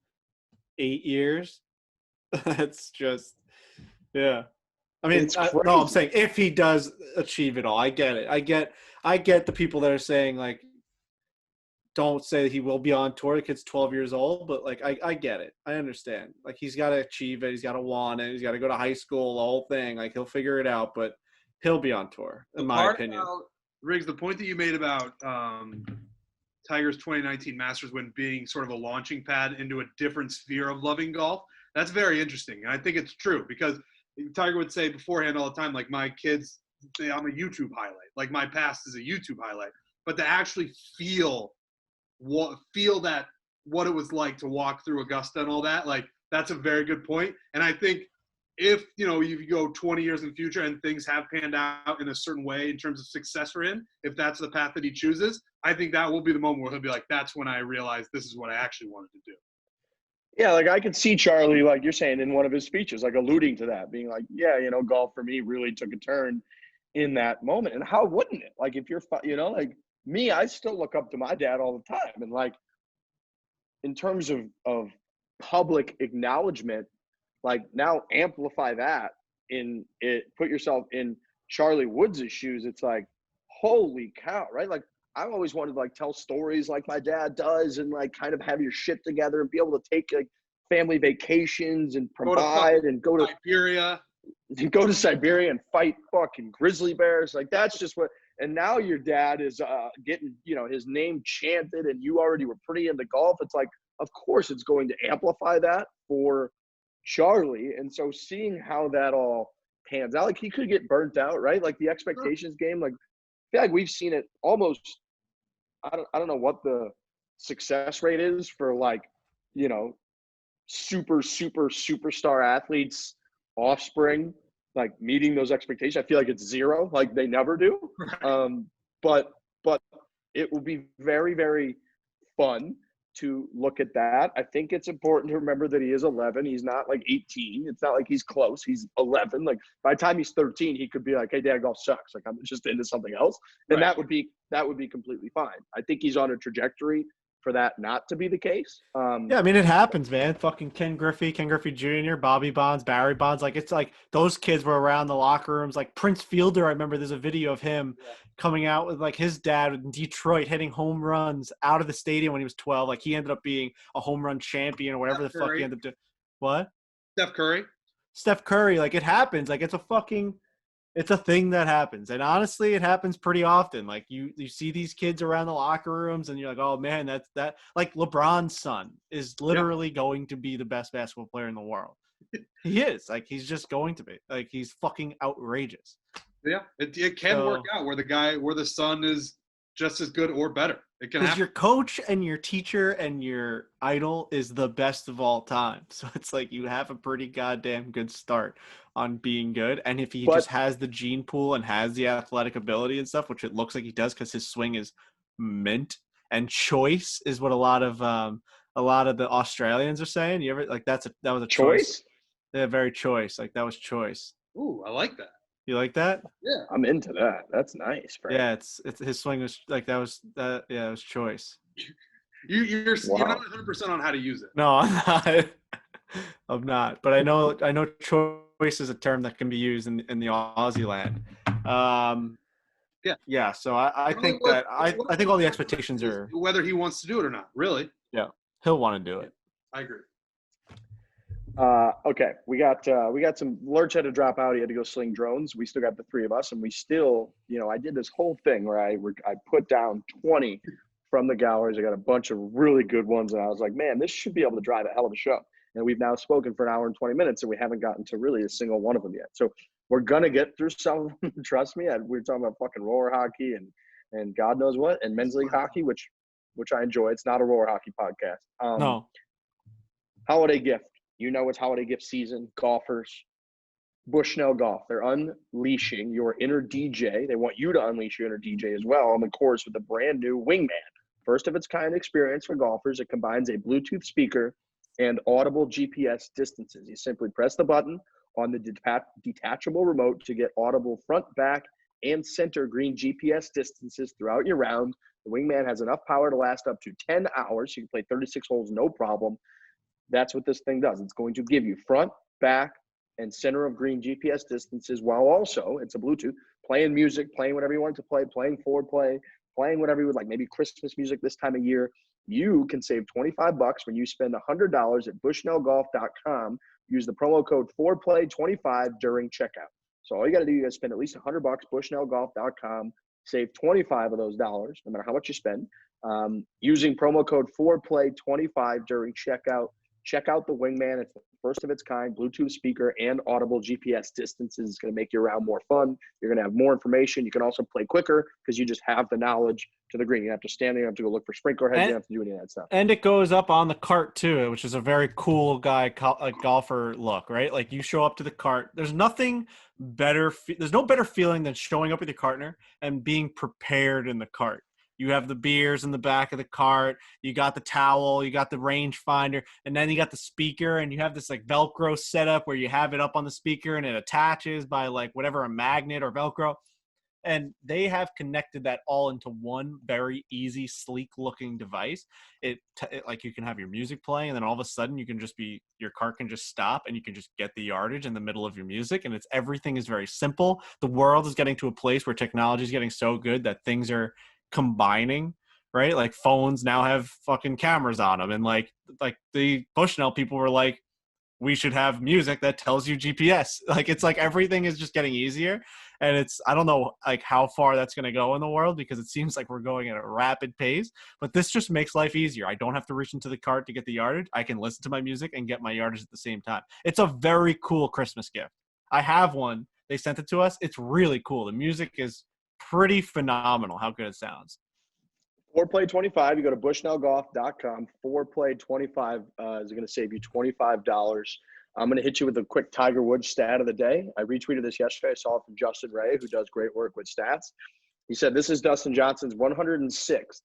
8 years. That's just, yeah. I mean, no, I'm saying if he does achieve it all. I get it. I get the people that are saying, like, don't say that he will be on tour. The kid's 12 years old, but, like, I get it. I understand. Like, he's got to achieve it. He's got to want it. He's got to go to high school, the whole thing. Like, he'll figure it out, but he'll be on tour, in my opinion. Riggs, the point that you made about Tiger's 2019 Masters win being sort of a launching pad into a different sphere of loving golf, that's very interesting. And I think it's true because Tiger would say beforehand all the time, like, my kids say I'm a YouTube highlight. Like, my past is a YouTube highlight. But to actually feel that what it was like to walk through Augusta and all that, like, that's a very good point. And I think if you go 20 years in the future and things have panned out in a certain way in terms of success for him, if that's the path that he chooses, I think that will be the moment where he'll be like, that's when I realized this is what I actually wanted to do. Yeah, like I could see Charlie, like you're saying in one of his speeches, like alluding to that, being like, yeah, golf for me really took a turn in that moment. And how wouldn't it? Like if you're, like me, I still look up to my dad all the time. And like in terms of public acknowledgement, like now amplify that put yourself in Charlie Woods' shoes. It's like, holy cow, right? Like I've always wanted to like tell stories like my dad does and like kind of have your shit together and be able to take like family vacations and provide and go to Siberia and fight fucking grizzly bears. Like that's just what, and now your dad is getting, his name chanted and you already were pretty into golf. It's like, of course it's going to amplify that for Charlie. And so seeing how that all pans out, like he could get burnt out, right? Like the expectations game, like I feel like we've seen it almost, I don't know what the success rate is for like, superstar athletes, offspring, like meeting those expectations. I feel like it's zero, like they never do. But it will be very, very fun to look at that. I think it's important to remember that he is 11. He's not like 18. It's not like he's close. He's 11. Like by the time he's 13, he could be like, "Hey, Dad, golf sucks. Like I'm just into something else," and that would be completely fine. I think he's on a trajectory for that not to be the case. Yeah, I mean, it happens, man. Fucking Ken Griffey Jr., Bobby Bonds, Barry Bonds. Like, it's like those kids were around the locker rooms. Like Prince Fielder, I remember there's a video of him coming out with like his dad in Detroit hitting home runs out of the stadium when he was 12. Like he ended up being a home run champion or whatever fuck he ended up doing. What? Steph Curry. Like it happens. Like it's a thing that happens. And honestly, it happens pretty often. Like you see these kids around the locker rooms and you're like, oh man, that like LeBron's son is literally going to be the best basketball player in the world. He is. Like he's just going to be. Like he's fucking outrageous. Yeah. It can work out where the son is just as good or better. It can happen. Because your coach and your teacher and your idol is the best of all time. So it's like you have a pretty goddamn good start on being good. And if he just has the gene pool and has the athletic ability and stuff, which it looks like he does because his swing is mint and choice is what a lot of the Australians are saying. You ever like that was a choice? Yeah, very choice. Like that was choice. Ooh, I like that. You like that? Yeah, I'm into that. That's nice. Frank. Yeah, it's his swing was like that was it was choice. You're not 100% on how to use it. No, I'm not. I'm not. But I know choice is a term that can be used in the Aussie land. Yeah. So I think I think all the expectations are whether he wants to do it or not. Really? Yeah, he'll want to do it. I agree. Okay, we got some. Lurch had to drop out. He had to go sling drones. We still got the three of us, and we still, I did this whole thing where I put down 20 from the galleries. I got a bunch of really good ones, and I was like, man, this should be able to drive a hell of a show. And we've now spoken for an hour and 20 minutes, and we haven't gotten to really a single one of them yet. So we're gonna get through some of them. Trust me. We were talking about fucking roller hockey and God knows what, and men's league hockey, which I enjoy. It's not a roller hockey podcast. No. Holiday gift. It's holiday gift season. Golfers, Bushnell Golf. They're unleashing your inner DJ. They want you to unleash your inner DJ as well on the course with the brand new Wingman. First of its kind experience for golfers. It combines a Bluetooth speaker and audible GPS distances. You simply press the button on the detachable remote to get audible front, back, and center green GPS distances throughout your round. The Wingman has enough power to last up to 10 hours. You can play 36 holes, no problem. That's what this thing does. It's going to give you front, back, and center of green GPS distances while also, it's a Bluetooth, playing music, playing whatever you want to play, playing forward play, playing whatever you would like, maybe Christmas music this time of year. You can save $25 when you spend $100 at bushnellgolf.com. Use the promo code FOREPLAY25 during checkout. So all you got to do, you got to spend at least $100, bushnellgolf.com Save 25 of those dollars, no matter how much you spend, using promo code ForePlay25 during checkout. Check out the Wingman. It's the first of its kind, Bluetooth speaker and audible GPS distances. It's going to make your round more fun. You're going to have more information. You can also play quicker because you just have the knowledge to the green. You don't have to stand there. You don't have to go look for sprinkler heads. You don't have to do any of that stuff. And it goes up on the cart too, which is a very cool golfer look, right? Like you show up to the cart. There's nothing better. There's no better feeling than showing up with your partner and being prepared in the cart. You have the beers in the back of the cart. You got the towel. You got the rangefinder, and then you got the speaker. And you have this like Velcro setup where you have it up on the speaker and it attaches by like whatever, a magnet or Velcro. And they have connected that all into one very easy, sleek-looking device. It like you can have your music playing, and then all of a sudden your cart can just stop, and you can just get the yardage in the middle of your music. And everything is very simple. The world is getting to a place where technology is getting so good that things are combining, right? Like phones now have fucking cameras on them, and like the Bushnell people were like, we should have music that tells you GPS. Like it's like everything is just getting easier, and I don't know like how far that's going to go in the world, because it seems like we're going at a rapid pace, but this just makes life easier. I don't have to reach into the cart to get the yardage. I can listen to my music and get my yardage at the same time. It's a very cool Christmas gift. I have one. They sent it to us. It's really cool. The music is pretty phenomenal how good it sounds. ForePlay25, you go to bushnellgolf.com. ForePlay25 is going to save you $25. I'm going to hit you with a quick Tiger Woods stat of the day. I retweeted this yesterday. I saw it from Justin Ray, who does great work with stats. He said this is Dustin Johnson's 106th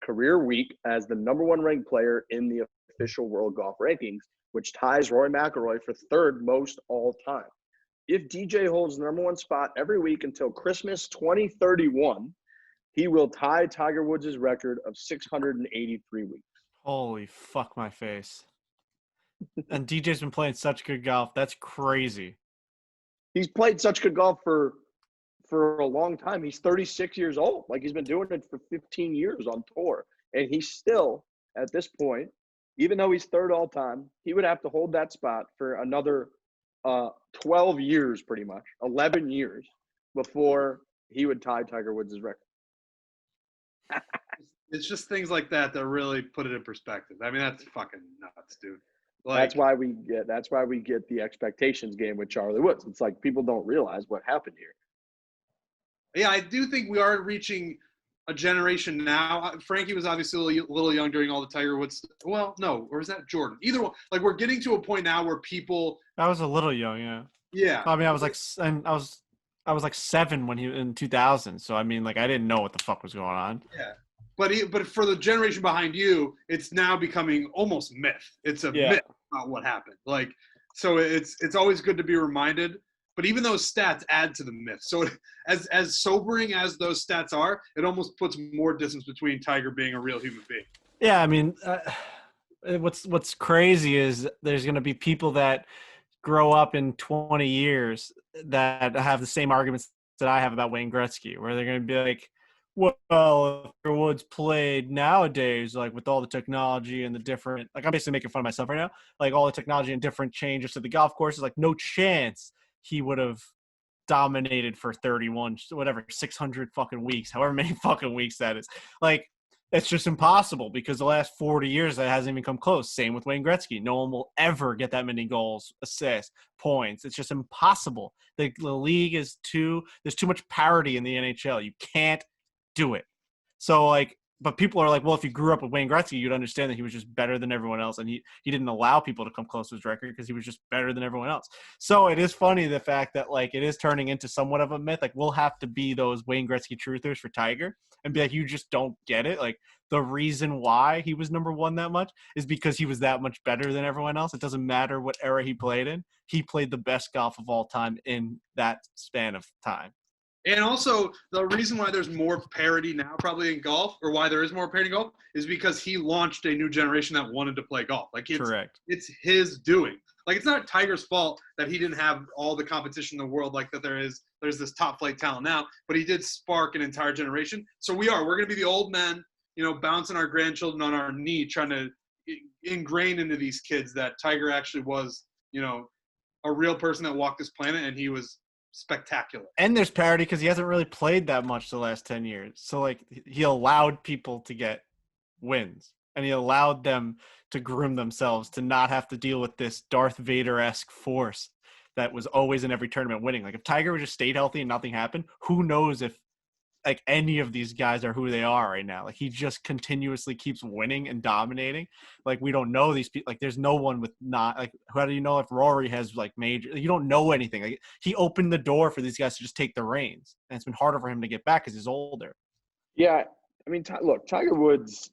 career week as the number one ranked player in the official world golf rankings, which ties Rory McIlroy for third most all time. If DJ holds the number one spot every week until Christmas 2031, he will tie Tiger Woods' record of 683 weeks. Holy fuck my face. And DJ's been playing such good golf. That's crazy. He's played such good golf for a long time. He's 36 years old. Like, he's been doing it for 15 years on tour. And he's still, at this point, even though he's third all time, he would have to hold that spot for another 12 years, pretty much, 11 years before he would tie Tiger Woods' record. It's just things like that really put it in perspective. I mean, that's fucking nuts, dude. Like, That's why we get the expectations game with Charlie Woods. It's like people don't realize what happened here. Yeah, I do think we are reaching a generation now. Frankie was obviously a little young during all the Tiger Woods. Well, no, or is that Jordan? Either one. Like, we're getting to a point now where people. I was a little young, yeah. Yeah. I mean, I was like 7 when he in 2000. So I mean, like, I didn't know what the fuck was going on. Yeah. But for the generation behind you, it's now becoming almost myth. It's a myth about what happened. Like, so it's always good to be reminded. But even those stats add to the myth. So as sobering as those stats are, it almost puts more distance between Tiger being a real human being. Yeah, I mean, what's crazy is there's going to be people that grow up in 20 years that have the same arguments that I have about Wayne Gretzky, where they're going to be like, well, if Woods played nowadays, like with all the technology and the different, like I'm basically making fun of myself right now, like all the technology and different changes to the golf courses, like no chance he would have dominated for 600 fucking weeks, however many fucking weeks that is. Like, it's just impossible because the last 40 years that hasn't even come close. Same with Wayne Gretzky. No one will ever get that many goals, assists, points. It's just impossible. The league is there's too much parity in the NHL. You can't do it. So like, but people are like, well, if you grew up with Wayne Gretzky, you'd understand that he was just better than everyone else. And he didn't allow people to come close to his record because he was just better than everyone else. So it is funny, the fact that like it is turning into somewhat of a myth. Like we'll have to be those Wayne Gretzky truthers for Tiger and be like, you just don't get it. Like the reason why he was number one that much is because he was that much better than everyone else. It doesn't matter what era he played in. He played the best golf of all time in that span of time. And also, the reason why there's more parity now probably in golf, or why there is more parity in golf, is because he launched a new generation that wanted to play golf. Like, Correct. It's his doing. Like, it's not Tiger's fault that he didn't have all the competition in the world like that there's this top flight talent now, but he did spark an entire generation. So we're going to be the old men, bouncing our grandchildren on our knee, trying to ingrain into these kids that Tiger actually was, a real person that walked this planet, and he was spectacular. And there's parity because he hasn't really played that much the last 10 years. So, like, he allowed people to get wins. And he allowed them to groom themselves to not have to deal with this Darth Vader-esque force that was always in every tournament winning. Like, if Tiger would just stayed healthy and nothing happened, who knows if, like, any of these guys are who they are right now. Like, he just continuously keeps winning and dominating. Like, we don't know these people. Like, there's no one with not, like, how do you know if Rory has, like, major, you don't know anything. Like, he opened the door for these guys to just take the reins, and it's been harder for him to get back because he's older. Yeah, I mean, look, Tiger Woods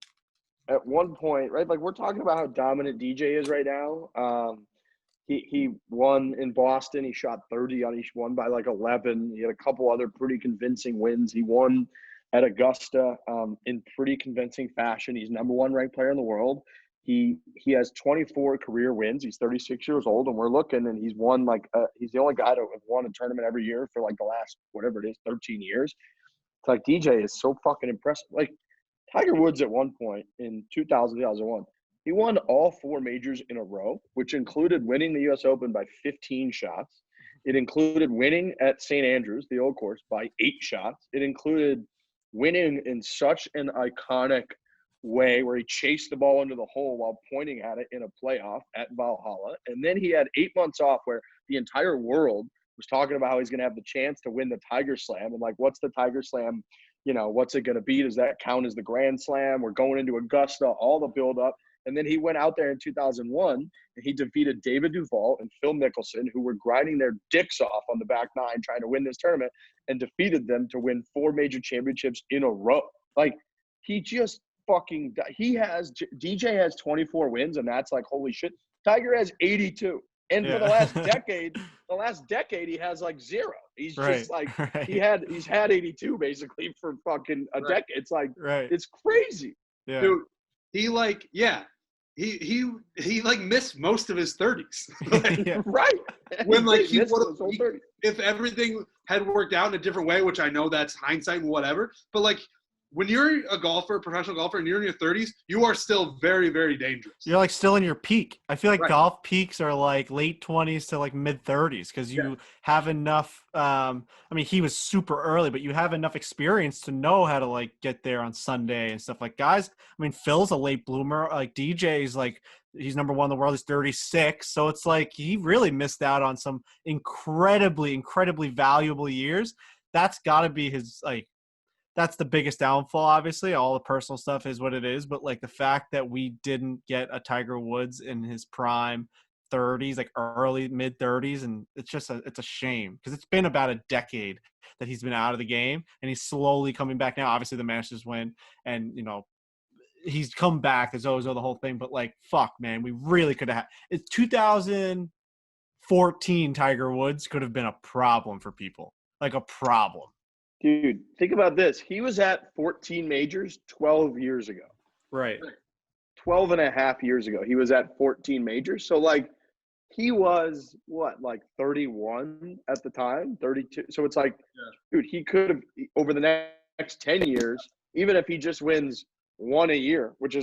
at one point, right? Like, we're talking about how dominant DJ is right now. He won in Boston. He shot 30 on each one by like 11. He had a couple other pretty convincing wins. He won at Augusta in pretty convincing fashion. He's number one ranked player in the world. He has 24 career wins. He's 36 years old, and we're looking, and he's won like he's the only guy to have won a tournament every year for like the last whatever it is, 13 years. It's like DJ is so fucking impressive. Like Tiger Woods at one point in 2001. He won all four majors in a row, which included winning the U.S. Open by 15 shots. It included winning at St. Andrews, the old course, by 8 shots. It included winning in such an iconic way where he chased the ball into the hole while pointing at it in a playoff at Valhalla. And then he had 8 months off where the entire world was talking about how he's going to have the chance to win the Tiger Slam. And like, what's the Tiger Slam? You know, what's it going to be? Does that count as the Grand Slam? We're going into Augusta, all the buildup. And then he went out there in 2001 and he defeated David Duval and Phil Mickelson, who were grinding their dicks off on the back nine trying to win this tournament, and defeated them to win 4 major championships in a row. Like, he just fucking – DJ has 24 wins, and that's like, holy shit. Tiger has 82. And for the last decade, he has like 0. He's just like he's had 82 basically for fucking a decade. It's like it's crazy. Yeah. Dude, he like missed most of his 30s. Like, right. When like he would, if everything had worked out in a different way, which I know that's hindsight and whatever, but like when you're a golfer, a professional golfer, and you're in your 30s, you are still very, very dangerous. You're like still in your peak. I feel like golf peaks are like late 20s to like mid 30s because you have enough. I mean, he was super early, but you have enough experience to know how to like get there on Sunday and stuff. Like guys, I mean, Phil's a late bloomer. Like DJ's like he's number 1 in the world. He's 36, so it's like he really missed out on some incredibly, incredibly valuable years. That's got to be his like. That's the biggest downfall, obviously. All the personal stuff is what it is. But, like, the fact that we didn't get a Tiger Woods in his prime 30s, like early, mid-30s, and it's just it's a shame because it's been about a decade that he's been out of the game, and he's slowly coming back now. Obviously, the Masters win, and, you know, he's come back. There's always the whole thing. But, like, fuck, man, we really could have – it's 2014 Tiger Woods could have been a problem for people, like a problem. Dude, think about this. He was at 14 majors 12 years ago. Right. 12 and a half years ago. He was at 14 majors. So, like, he was, what, like 31 at the time? 32. So it's like, dude, he could have, over the next 10 years, even if he just wins 1 a year, which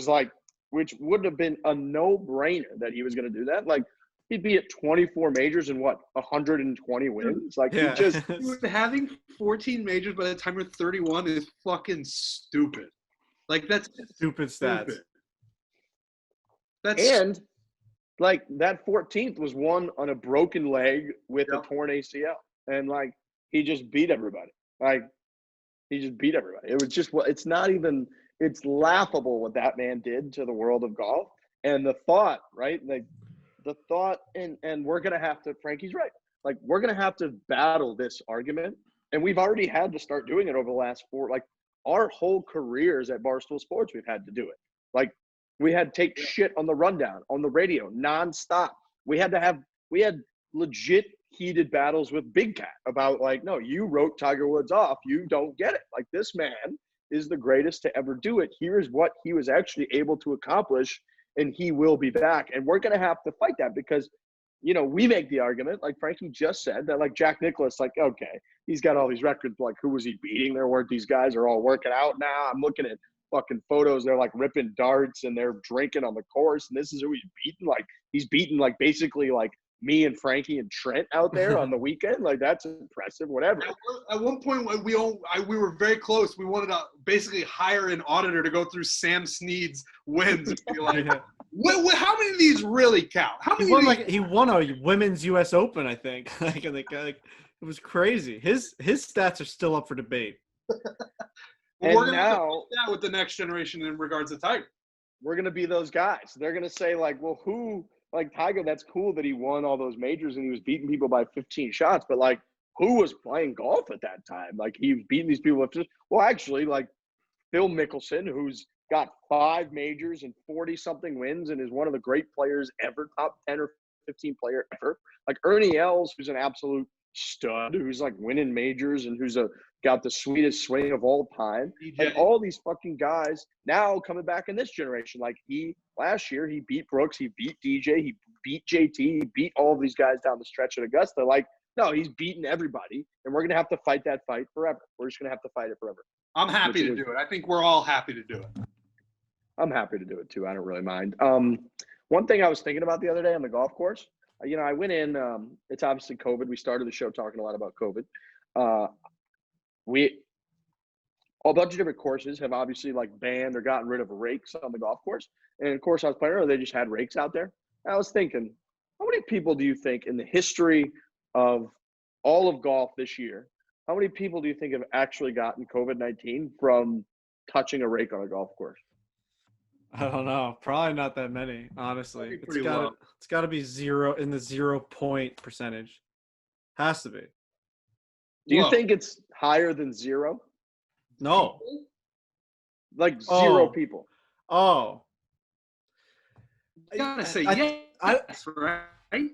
would have been a no-brainer that he was going to do that. Like, he'd be at 24 majors and 120 wins. Like he just having 14 majors by the time you're 31 is fucking stupid. Like that's stupid stats. And like that 14th was won on a broken leg with a torn ACL, and like he just beat everybody. Like he just beat everybody. It was just it's not even. It's laughable what that man did to the world of golf, and the thought, right? Like. The thought, and we're going to have to, Frankie's right. Like, we're going to have to battle this argument. And we've already had to start doing it over the last 4, like, our whole careers at Barstool Sports, we've had to do it. Like, we had to take shit on the rundown, on the radio, nonstop. We had legit heated battles with Big Cat about, like, no, you wrote Tiger Woods off. You don't get it. Like, this man is the greatest to ever do it. Here's what he was actually able to accomplish. And he will be back. And we're going to have to fight that because, you know, we make the argument, like Frankie just said, that like Jack Nicklaus, like, okay, he's got all these records, but like, who was he beating? There weren't these guys are all working out now. I'm looking at fucking photos. They're like ripping darts and they're drinking on the course. And this is who he's beating. Like, he's beaten like basically like me and Frankie and Trent out there on the weekend. Like, that's impressive. Whatever. At one point, we were very close. We wanted to basically hire an auditor to go through Sam Snead's wins and be like, how many of these really count? How many? He won a women's U.S. Open, I think. like it was crazy. His stats are still up for debate. Well, we're going to do that with the next generation in regards to Tiger. We're going to be those guys. They're going to say, like, well, who – like, Tiger, that's cool that he won all those majors and he was beating people by 15 shots. But, like, who was playing golf at that time? Like, he was beating these people. Well, actually, like, Phil Mickelson, who's got 5 majors and 40-something wins and is one of the great players ever, top 10 or 15 player ever. Like, Ernie Els, who's an absolute stud, who's, like, winning majors and who's got the sweetest swing of all time. Like, all these fucking guys now coming back in this generation. Like, last year, he beat Brooks, he beat DJ, he beat JT, he beat all of these guys down the stretch at Augusta. Like, no, he's beaten everybody, and we're going to have to fight that fight forever. We're just going to have to fight it forever. I'm happy to do it. I think we're all happy to do it. I'm happy to do it, too. I don't really mind. One thing I was thinking about the other day on the golf course, I went in, it's obviously COVID. We started the show talking a lot about COVID. A bunch of different courses have obviously like banned or gotten rid of rakes on the golf course. And of course I was playing earlier, they just had rakes out there. And I was thinking, how many people do you think in the history of all of golf this year, how many people do you think have actually gotten COVID-19 from touching a rake on a golf course? I don't know. Probably not that many, honestly. It's got to be zero in the 0 point percentage. Has to be. Do you think it's higher than 0? No. Like 0 people. Oh. I gotta say yes, right? I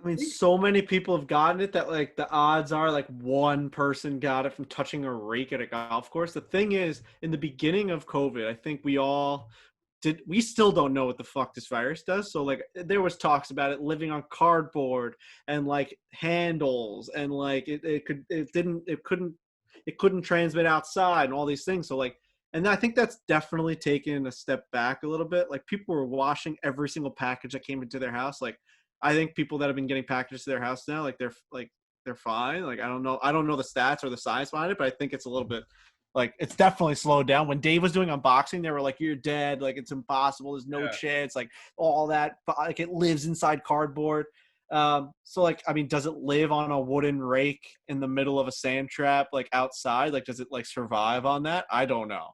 mean, so many people have gotten it that like the odds are like one person got it from touching a rake at a golf course. The thing is, in the beginning of COVID, I think we still don't know what the fuck this virus does. So like there was talks about it living on cardboard and like handles and like it couldn't transmit outside and all these things. So like, and I think that's definitely taken a step back a little bit. Like people were washing every single package that came into their house. Like I think people that have been getting packages to their house now, they're fine. Like I don't know the stats or the science behind it, but I think it's a little bit like it's definitely slowed down. When Dave was doing unboxing, they were like, "You're dead. Like it's impossible. There's no chance." Like all that, but like it lives inside cardboard. So like, I mean, does it live on a wooden rake in the middle of a sand trap, like outside? Like, does it like survive on that? I don't know.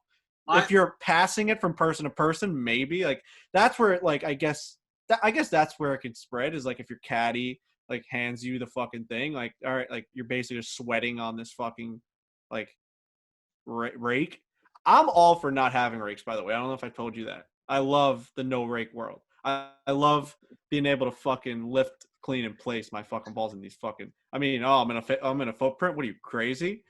If you're passing it from person to person, maybe like that's where like I guess that's where it could spread is like if your caddy like hands you the fucking thing, like all right, like you're basically just sweating on this fucking like rake. I'm all for not having rakes, by the way. I don't know if I told you that. I love the no rake world. I love being able to fucking lift, clean, and place my fucking balls in these fucking. I mean, I'm in a footprint. What are you, crazy?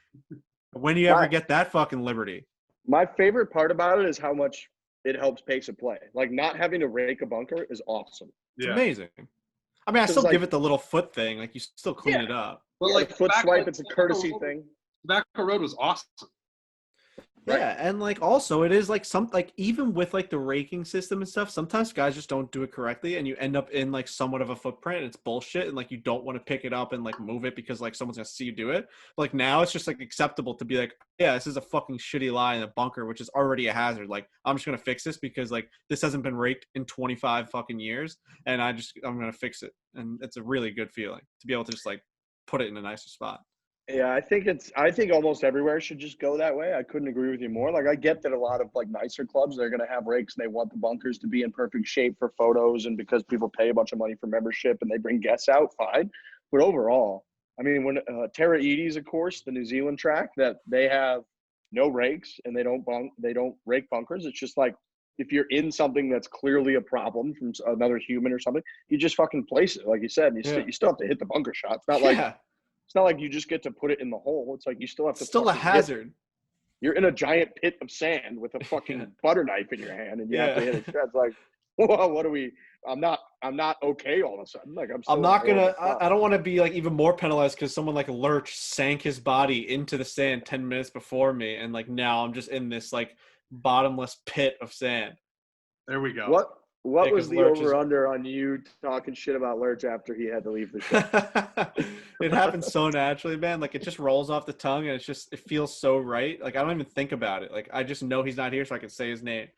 When do you ever get that fucking liberty? My favorite part about it is how much it helps pace of play. Like not having to rake a bunker is awesome. It's amazing. I mean, I still give it the little foot thing. Like you still clean it up. But like foot swipe, it's a courtesy thing. Tobacco Road was awesome. Right. Yeah, and like also it is like some like even with like the raking system and stuff, sometimes guys just don't do it correctly and you end up in like somewhat of a footprint and it's bullshit and like you don't want to pick it up and like move it because like someone's gonna see you do it. But, like now it's just like acceptable to be like, yeah, this is a fucking shitty lie in a bunker, which is already a hazard. Like I'm just gonna fix this because like this hasn't been raked in 25 fucking years and I'm gonna fix it. And it's a really good feeling to be able to just like put it in a nicer spot. Yeah, I think almost everywhere should just go that way. I couldn't agree with you more. Like I get that a lot of like nicer clubs, they're going to have rakes and they want the bunkers to be in perfect shape for photos and because people pay a bunch of money for membership and they bring guests out, fine. But overall, I mean, when Terra Edie's, of course, the New Zealand track that they have no rakes and they don't rake bunkers. It's just like if you're in something that's clearly a problem from another human or something, you just fucking place it. Like you said, you still have to hit the bunker shot. It's not like it's not like you just get to put it in the hole. It's like you still have to. Still a hazard. You're in a giant pit of sand with a fucking butter knife in your hand, and you have to hit it. It's like, whoa, what are we? I'm not okay all of a sudden. Like I'm not gonna. I don't want to be like even more penalized because someone like Lurch sank his body into the sand 10 minutes before me, and like now I'm just in this like bottomless pit of sand. There we go. What was because the Lurch is over-under on you talking shit about Lurch after he had to leave the show? it happens so naturally, man. Like it just rolls off the tongue, and it feels so right. Like I don't even think about it. Like I just know he's not here, so I can say his name.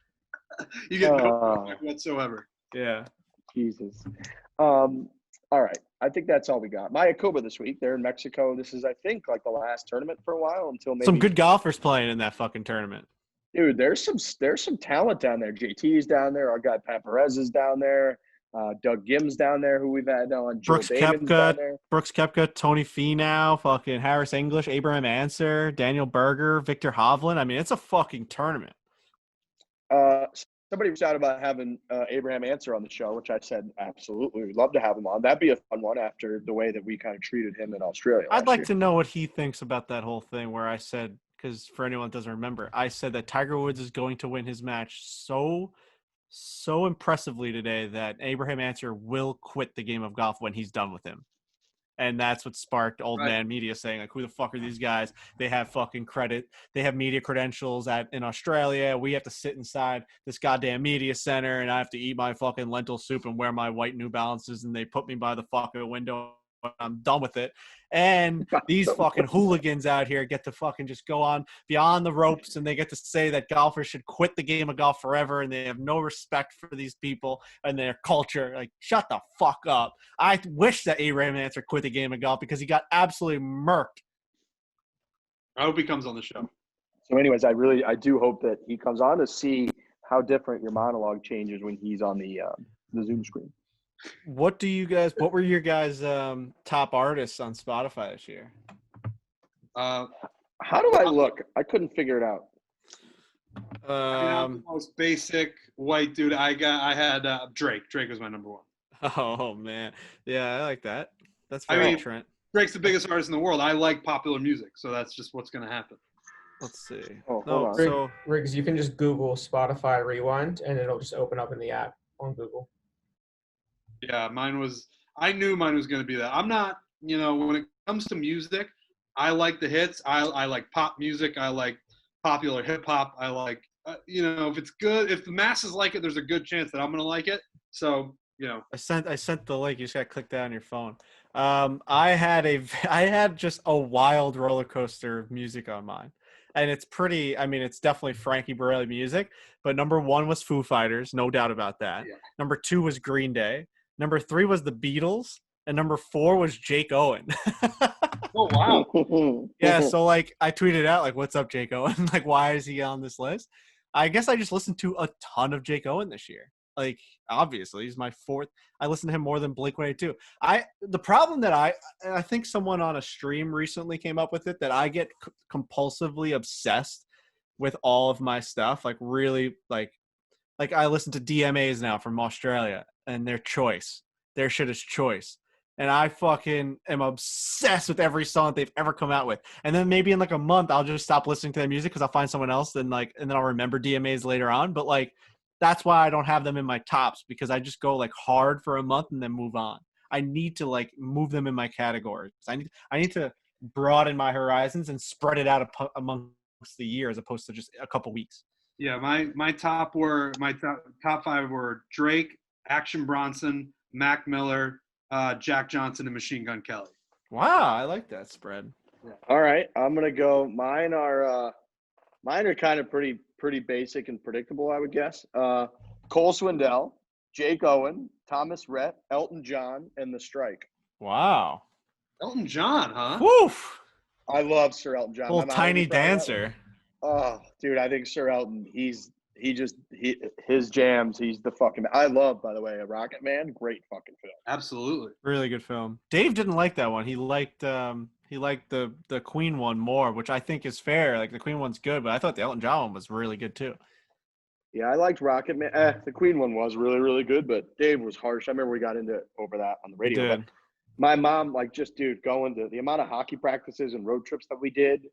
You get no pushback whatsoever. Yeah. Jesus. All right. I think that's all we got. Mayakoba this week. They're in Mexico. This is, I think, like the last tournament for a while until maybe Some good golfers playing in that fucking tournament. Dude, there's some talent down there. JT's down there. Our guy Pat Perez is down there. Doug Gim's down there, who we've had on. Joel Brooks Damon's down Koepka, there. Tony Finau, fucking Harris English, Abraham Answer, Daniel Berger, Victor Hovland. I mean, it's a fucking tournament. Somebody was out about having Abraham Answer on the show, which I said absolutely. We'd love to have him on. That'd be a fun one after the way that we kind of treated him in Australia. I'd like to know what he thinks about that whole thing where I said, because for anyone that doesn't remember, I said that Tiger Woods is going to win his match so impressively today that Abraham Answer will quit the game of golf when he's done with him. And that's what sparked old man media saying, like, who the fuck are these guys? They have fucking credit. They have media credentials in Australia. We have to sit inside this goddamn media center, and I have to eat my fucking lentil soup and wear my white New Balances, and they put me by the fucking window. I'm done with it. And these fucking hooligans out here get to fucking just go on beyond the ropes, and they get to say that golfers should quit the game of golf forever, and they have no respect for these people and their culture. Like, shut the fuck up. I wish that Abraham Answer quit the game of golf because he got absolutely murked. I hope he comes on the show. So anyways, I do hope that he comes on to see how different your monologue changes when he's on the Zoom screen. What were your guys' top artists on Spotify this year? How do I look? I couldn't figure it out. I'm the most basic white dude. I had Drake. Drake was my number one. Oh man, yeah, I like that. That's Trent. Drake's the biggest artist in the world. I like popular music, so that's just what's going to happen. Let's see. Oh, hold on. Riggs, you can just Google Spotify Rewind, and it'll just open up in the app on Google. Yeah, I knew mine was going to be that. I'm not, when it comes to music, I like the hits. I like pop music. I like popular hip hop. I like, if it's good, if the masses like it, there's a good chance that I'm going to like it. So, I sent the link. You just got to click that on your phone. I had just a wild roller coaster of music on mine. And it's it's definitely Frankie Borelli music, but number one was Foo Fighters, no doubt about that. Yeah. Number two was Green Day. Number three was the Beatles, and number four was Jake Owen. Oh, wow. Yeah, so, like, I tweeted out, like, what's up, Jake Owen? Like, why is he on this list? I guess I just listened to a ton of Jake Owen this year. Like, obviously, he's my fourth. I listen to him more than Blink-182. The problem that I think someone on a stream recently came up with it, that I get compulsively obsessed with all of my stuff. Like, really, like I listen to DMAs now from Australia, and their shit is choice. And I fucking am obsessed with every song that they've ever come out with. And then maybe in like a month, I'll just stop listening to their music because I'll find someone else, and then I'll remember DMAs later on. But like, that's why I don't have them in my tops, because I just go like hard for a month and then move on. I need to like move them in my categories. I need to broaden my horizons and spread it out amongst the year as opposed to just a couple weeks. Yeah, my top five were Drake, Action Bronson, Mac Miller, Jack Johnson, and Machine Gun Kelly. Wow, I like that spread. Yeah. All right, I'm gonna go. Mine are kind of pretty basic and predictable, I would guess. Cole Swindell, Jake Owen, Thomas Rhett, Elton John, and The Strike. Wow. Elton John, huh? Woof. I love Sir Elton John. Little tiny dancer. Oh, dude, I think Sir Elton, his jams, he's the fucking – I love, by the way, A Rocket Man. Great fucking film. Absolutely. Really good film. Dave didn't like that one. He liked the Queen one more, which I think is fair. Like, the Queen one's good, but I thought the Elton John one was really good too. Yeah, I liked Rocket Man. The Queen one was really, really good, but Dave was harsh. I remember we got into it over that on the radio. But my mom, like, just, dude, going to the amount of hockey practices and road trips that we did,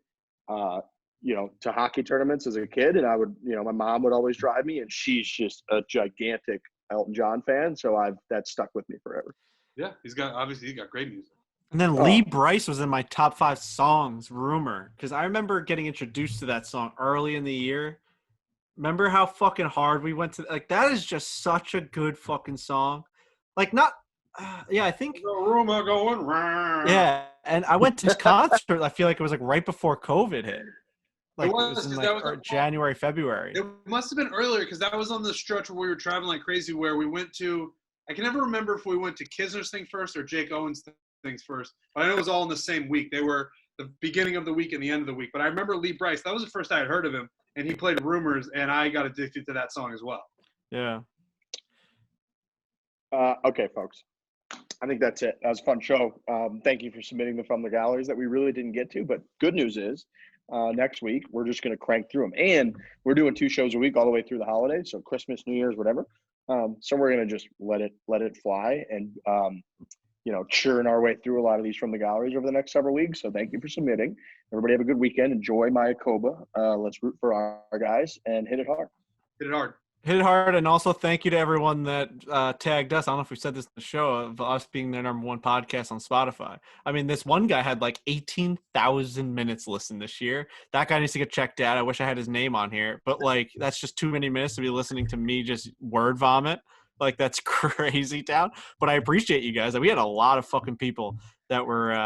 to hockey tournaments as a kid. And I would, my mom would always drive me, and she's just a gigantic Elton John fan. So that stuck with me forever. Yeah, he's got great music. And then Lee Bryce was in my top 5 songs, Rumor, because I remember getting introduced to that song early in the year. Remember how fucking hard we went to? Like, that is just such a good fucking song. Like, not. Yeah, I think. The rumor going round. Yeah, and I went to his concert. I feel like it was like right before COVID hit. Like, it was, was in 'cause like that was January, February. It must have been earlier because that was on the stretch where we were traveling like crazy. Where we went to, I can never remember if we went to Kisner's thing first or Jake Owens' things first. But I know it was all in the same week. They were the beginning of the week and the end of the week. But I remember Lee Bryce. That was the first I had heard of him, and he played Rumors, and I got addicted to that song as well. Yeah. Okay, folks. I think that's it. That was a fun show. Thank you for submitting them from the galleries that we really didn't get to. But good news is, next week we're just going to crank through them, and we're doing 2 shows a week all the way through the holidays, so Christmas, New Year's, whatever. So we're going to just let it fly, and churn our way through a lot of these from the galleries over the next several weeks. So thank you for submitting. Everybody have a good weekend. Enjoy Mayakoba. Let's root for our guys and hit it hard. Hit it hard. Hit it hard, and also thank you to everyone that tagged us. I don't know if we said this in the show, of us being their #1 podcast on Spotify. I mean, this one guy had like 18,000 minutes listened this year. That guy needs to get checked out. I wish I had his name on here, but like, that's just too many minutes to be listening to me just word vomit. Like, that's crazy town. But I appreciate you guys. We had a lot of fucking people that were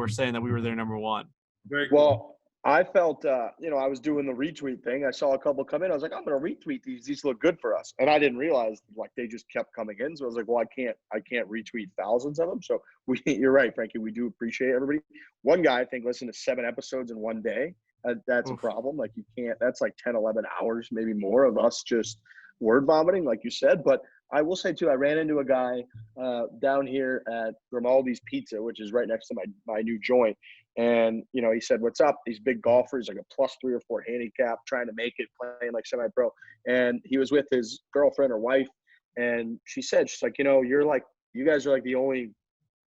saying that we were their #1. Very cool. Well, I felt, I was doing the retweet thing. I saw a couple come in. I was like, I'm going to retweet these. These look good for us. And I didn't realize, like, they just kept coming in. So I was like, well, I can't retweet thousands of them. So you're right, Frankie. We do appreciate everybody. One guy, I think, listened to 7 episodes in one day. That's a problem. Like, you can't, that's like 10, 11 hours, maybe more, of us just word vomiting, like you said. But I will say, too, I ran into a guy down here at Grimaldi's Pizza, which is right next to my new joint. And, he said, what's up? He's a big golfer. He's like a +3 or 4 handicap, trying to make it, playing like semi-pro. And he was with his girlfriend or wife. And she's like, you guys are like the only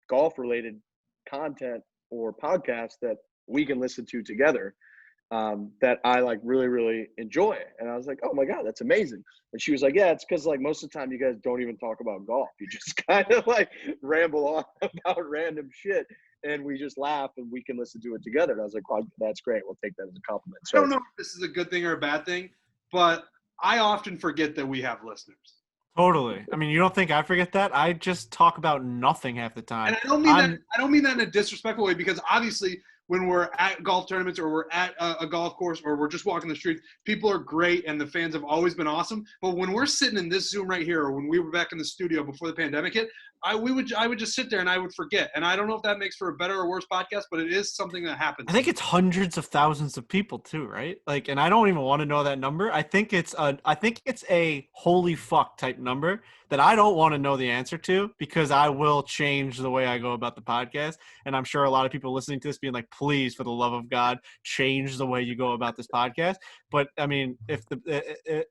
golf-related content or podcast that we can listen to together. That I like really, really enjoy. And I was like, oh my God, that's amazing. And she was like, yeah, it's because like most of the time you guys don't even talk about golf. You just kind of like ramble on about random shit, and we just laugh and we can listen to it together. And I was like, well, that's great. We'll take that as a compliment. So I don't know if this is a good thing or a bad thing, but I often forget that we have listeners. Totally. I mean, you don't think I forget that? I just talk about nothing half the time. And I don't mean that in a disrespectful way, because obviously when we're at golf tournaments or we're at a golf course or we're just walking the streets, people are great and the fans have always been awesome. But when we're sitting in this Zoom right here, or when we were back in the studio before the pandemic hit, I would just sit there and I would forget. And I don't know if that makes for a better or worse podcast, but it is something that happens. I think it's hundreds of thousands of people too, right? Like, and I don't even want to know that number. I think it's a holy fuck type number that I don't want to know the answer to, because I will change the way I go about the podcast. And I'm sure a lot of people listening to this being like, please, for the love of God, change the way you go about this podcast. But I mean, if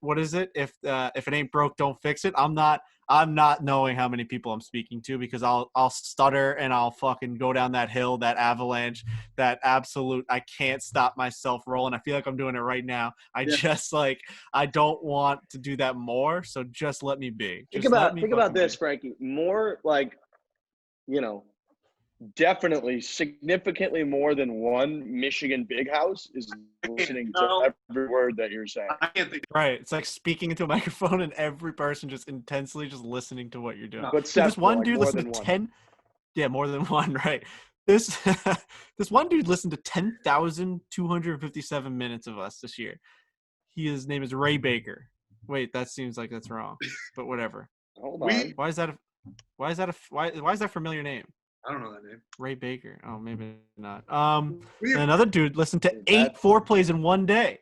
what is it? If it ain't broke, don't fix it. I'm not knowing how many people I'm speaking to, because I'll stutter and I'll fucking go down that hill, that avalanche, that absolute, I can't stop myself rolling. I feel like I'm doing it right now. I don't want to do that more. So just let me be. Think about this, Frankie. More like, definitely significantly more than one Michigan big house is listening to every word that you're saying. I can't think. Right. It's like speaking into a microphone and every person just intensely just listening to what you're doing. But this one dude listened to 10. Yeah, more than one, right. This one dude listened to 10,257 minutes of us this year. His name is Ray Baker. Wait, that seems like that's wrong, but whatever. Hold on. Why is that a familiar name? I don't know that name. Ray Baker. Oh, maybe not. And another dude listened to 8 foreplays in one day.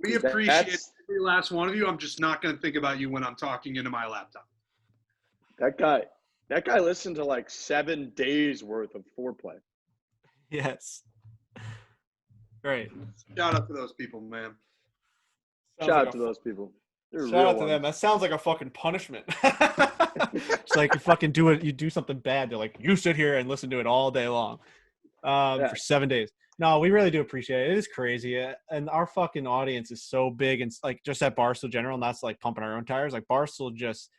We appreciate every last one of you. I'm just not going to think about you when I'm talking into my laptop. That guy listened to like 7 days worth of foreplay. Yes. Right. Shout out to those people, man. Shout out to those people. Shout out to them. That sounds like a fucking punishment. It's like you fucking do it. You do something bad. They're like, you sit here and listen to it all day long for 7 days. No, we really do appreciate it. It is crazy. And our fucking audience is so big. And like just at Barstool General, and that's like pumping our own tires. Like Barstool just,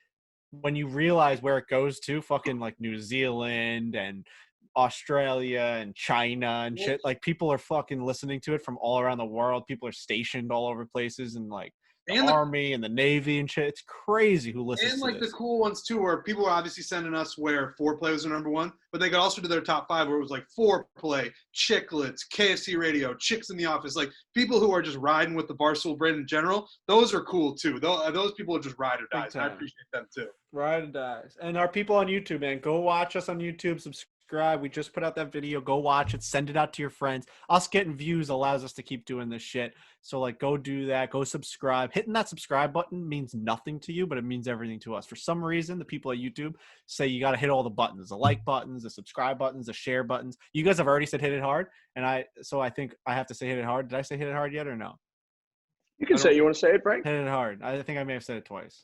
when you realize where it goes to, fucking like New Zealand and Australia and China and shit. Like people are fucking listening to it from all around the world. People are stationed all over places and like the Army and the Navy and shit. It's crazy who listens to this. And like the cool ones too, where people are obviously sending us where foreplay was their number one, but they could also do their top 5 where it was like foreplay, chicklets, KFC radio, chicks in the office. Like people who are just riding with the Barstool brand in general, those are cool too. Those people are just ride or dies. I appreciate them too. Ride or dies. And our people on YouTube, man, go watch us on YouTube. Subscribe. We just put out that video. Go watch it. Send it out to your friends. Us getting views allows us to keep doing this shit. So, like, go do that. Go subscribe. Hitting that subscribe button means nothing to you, but it means everything to us. For some reason, the people at YouTube say you got to hit all the buttons, the like buttons, the subscribe buttons, the share buttons. You guys have already said hit it hard, and I think I have to say hit it hard. Did I say hit it hard yet or no? You can say you want to say it, Frank. Hit it hard. I think I may have said it twice.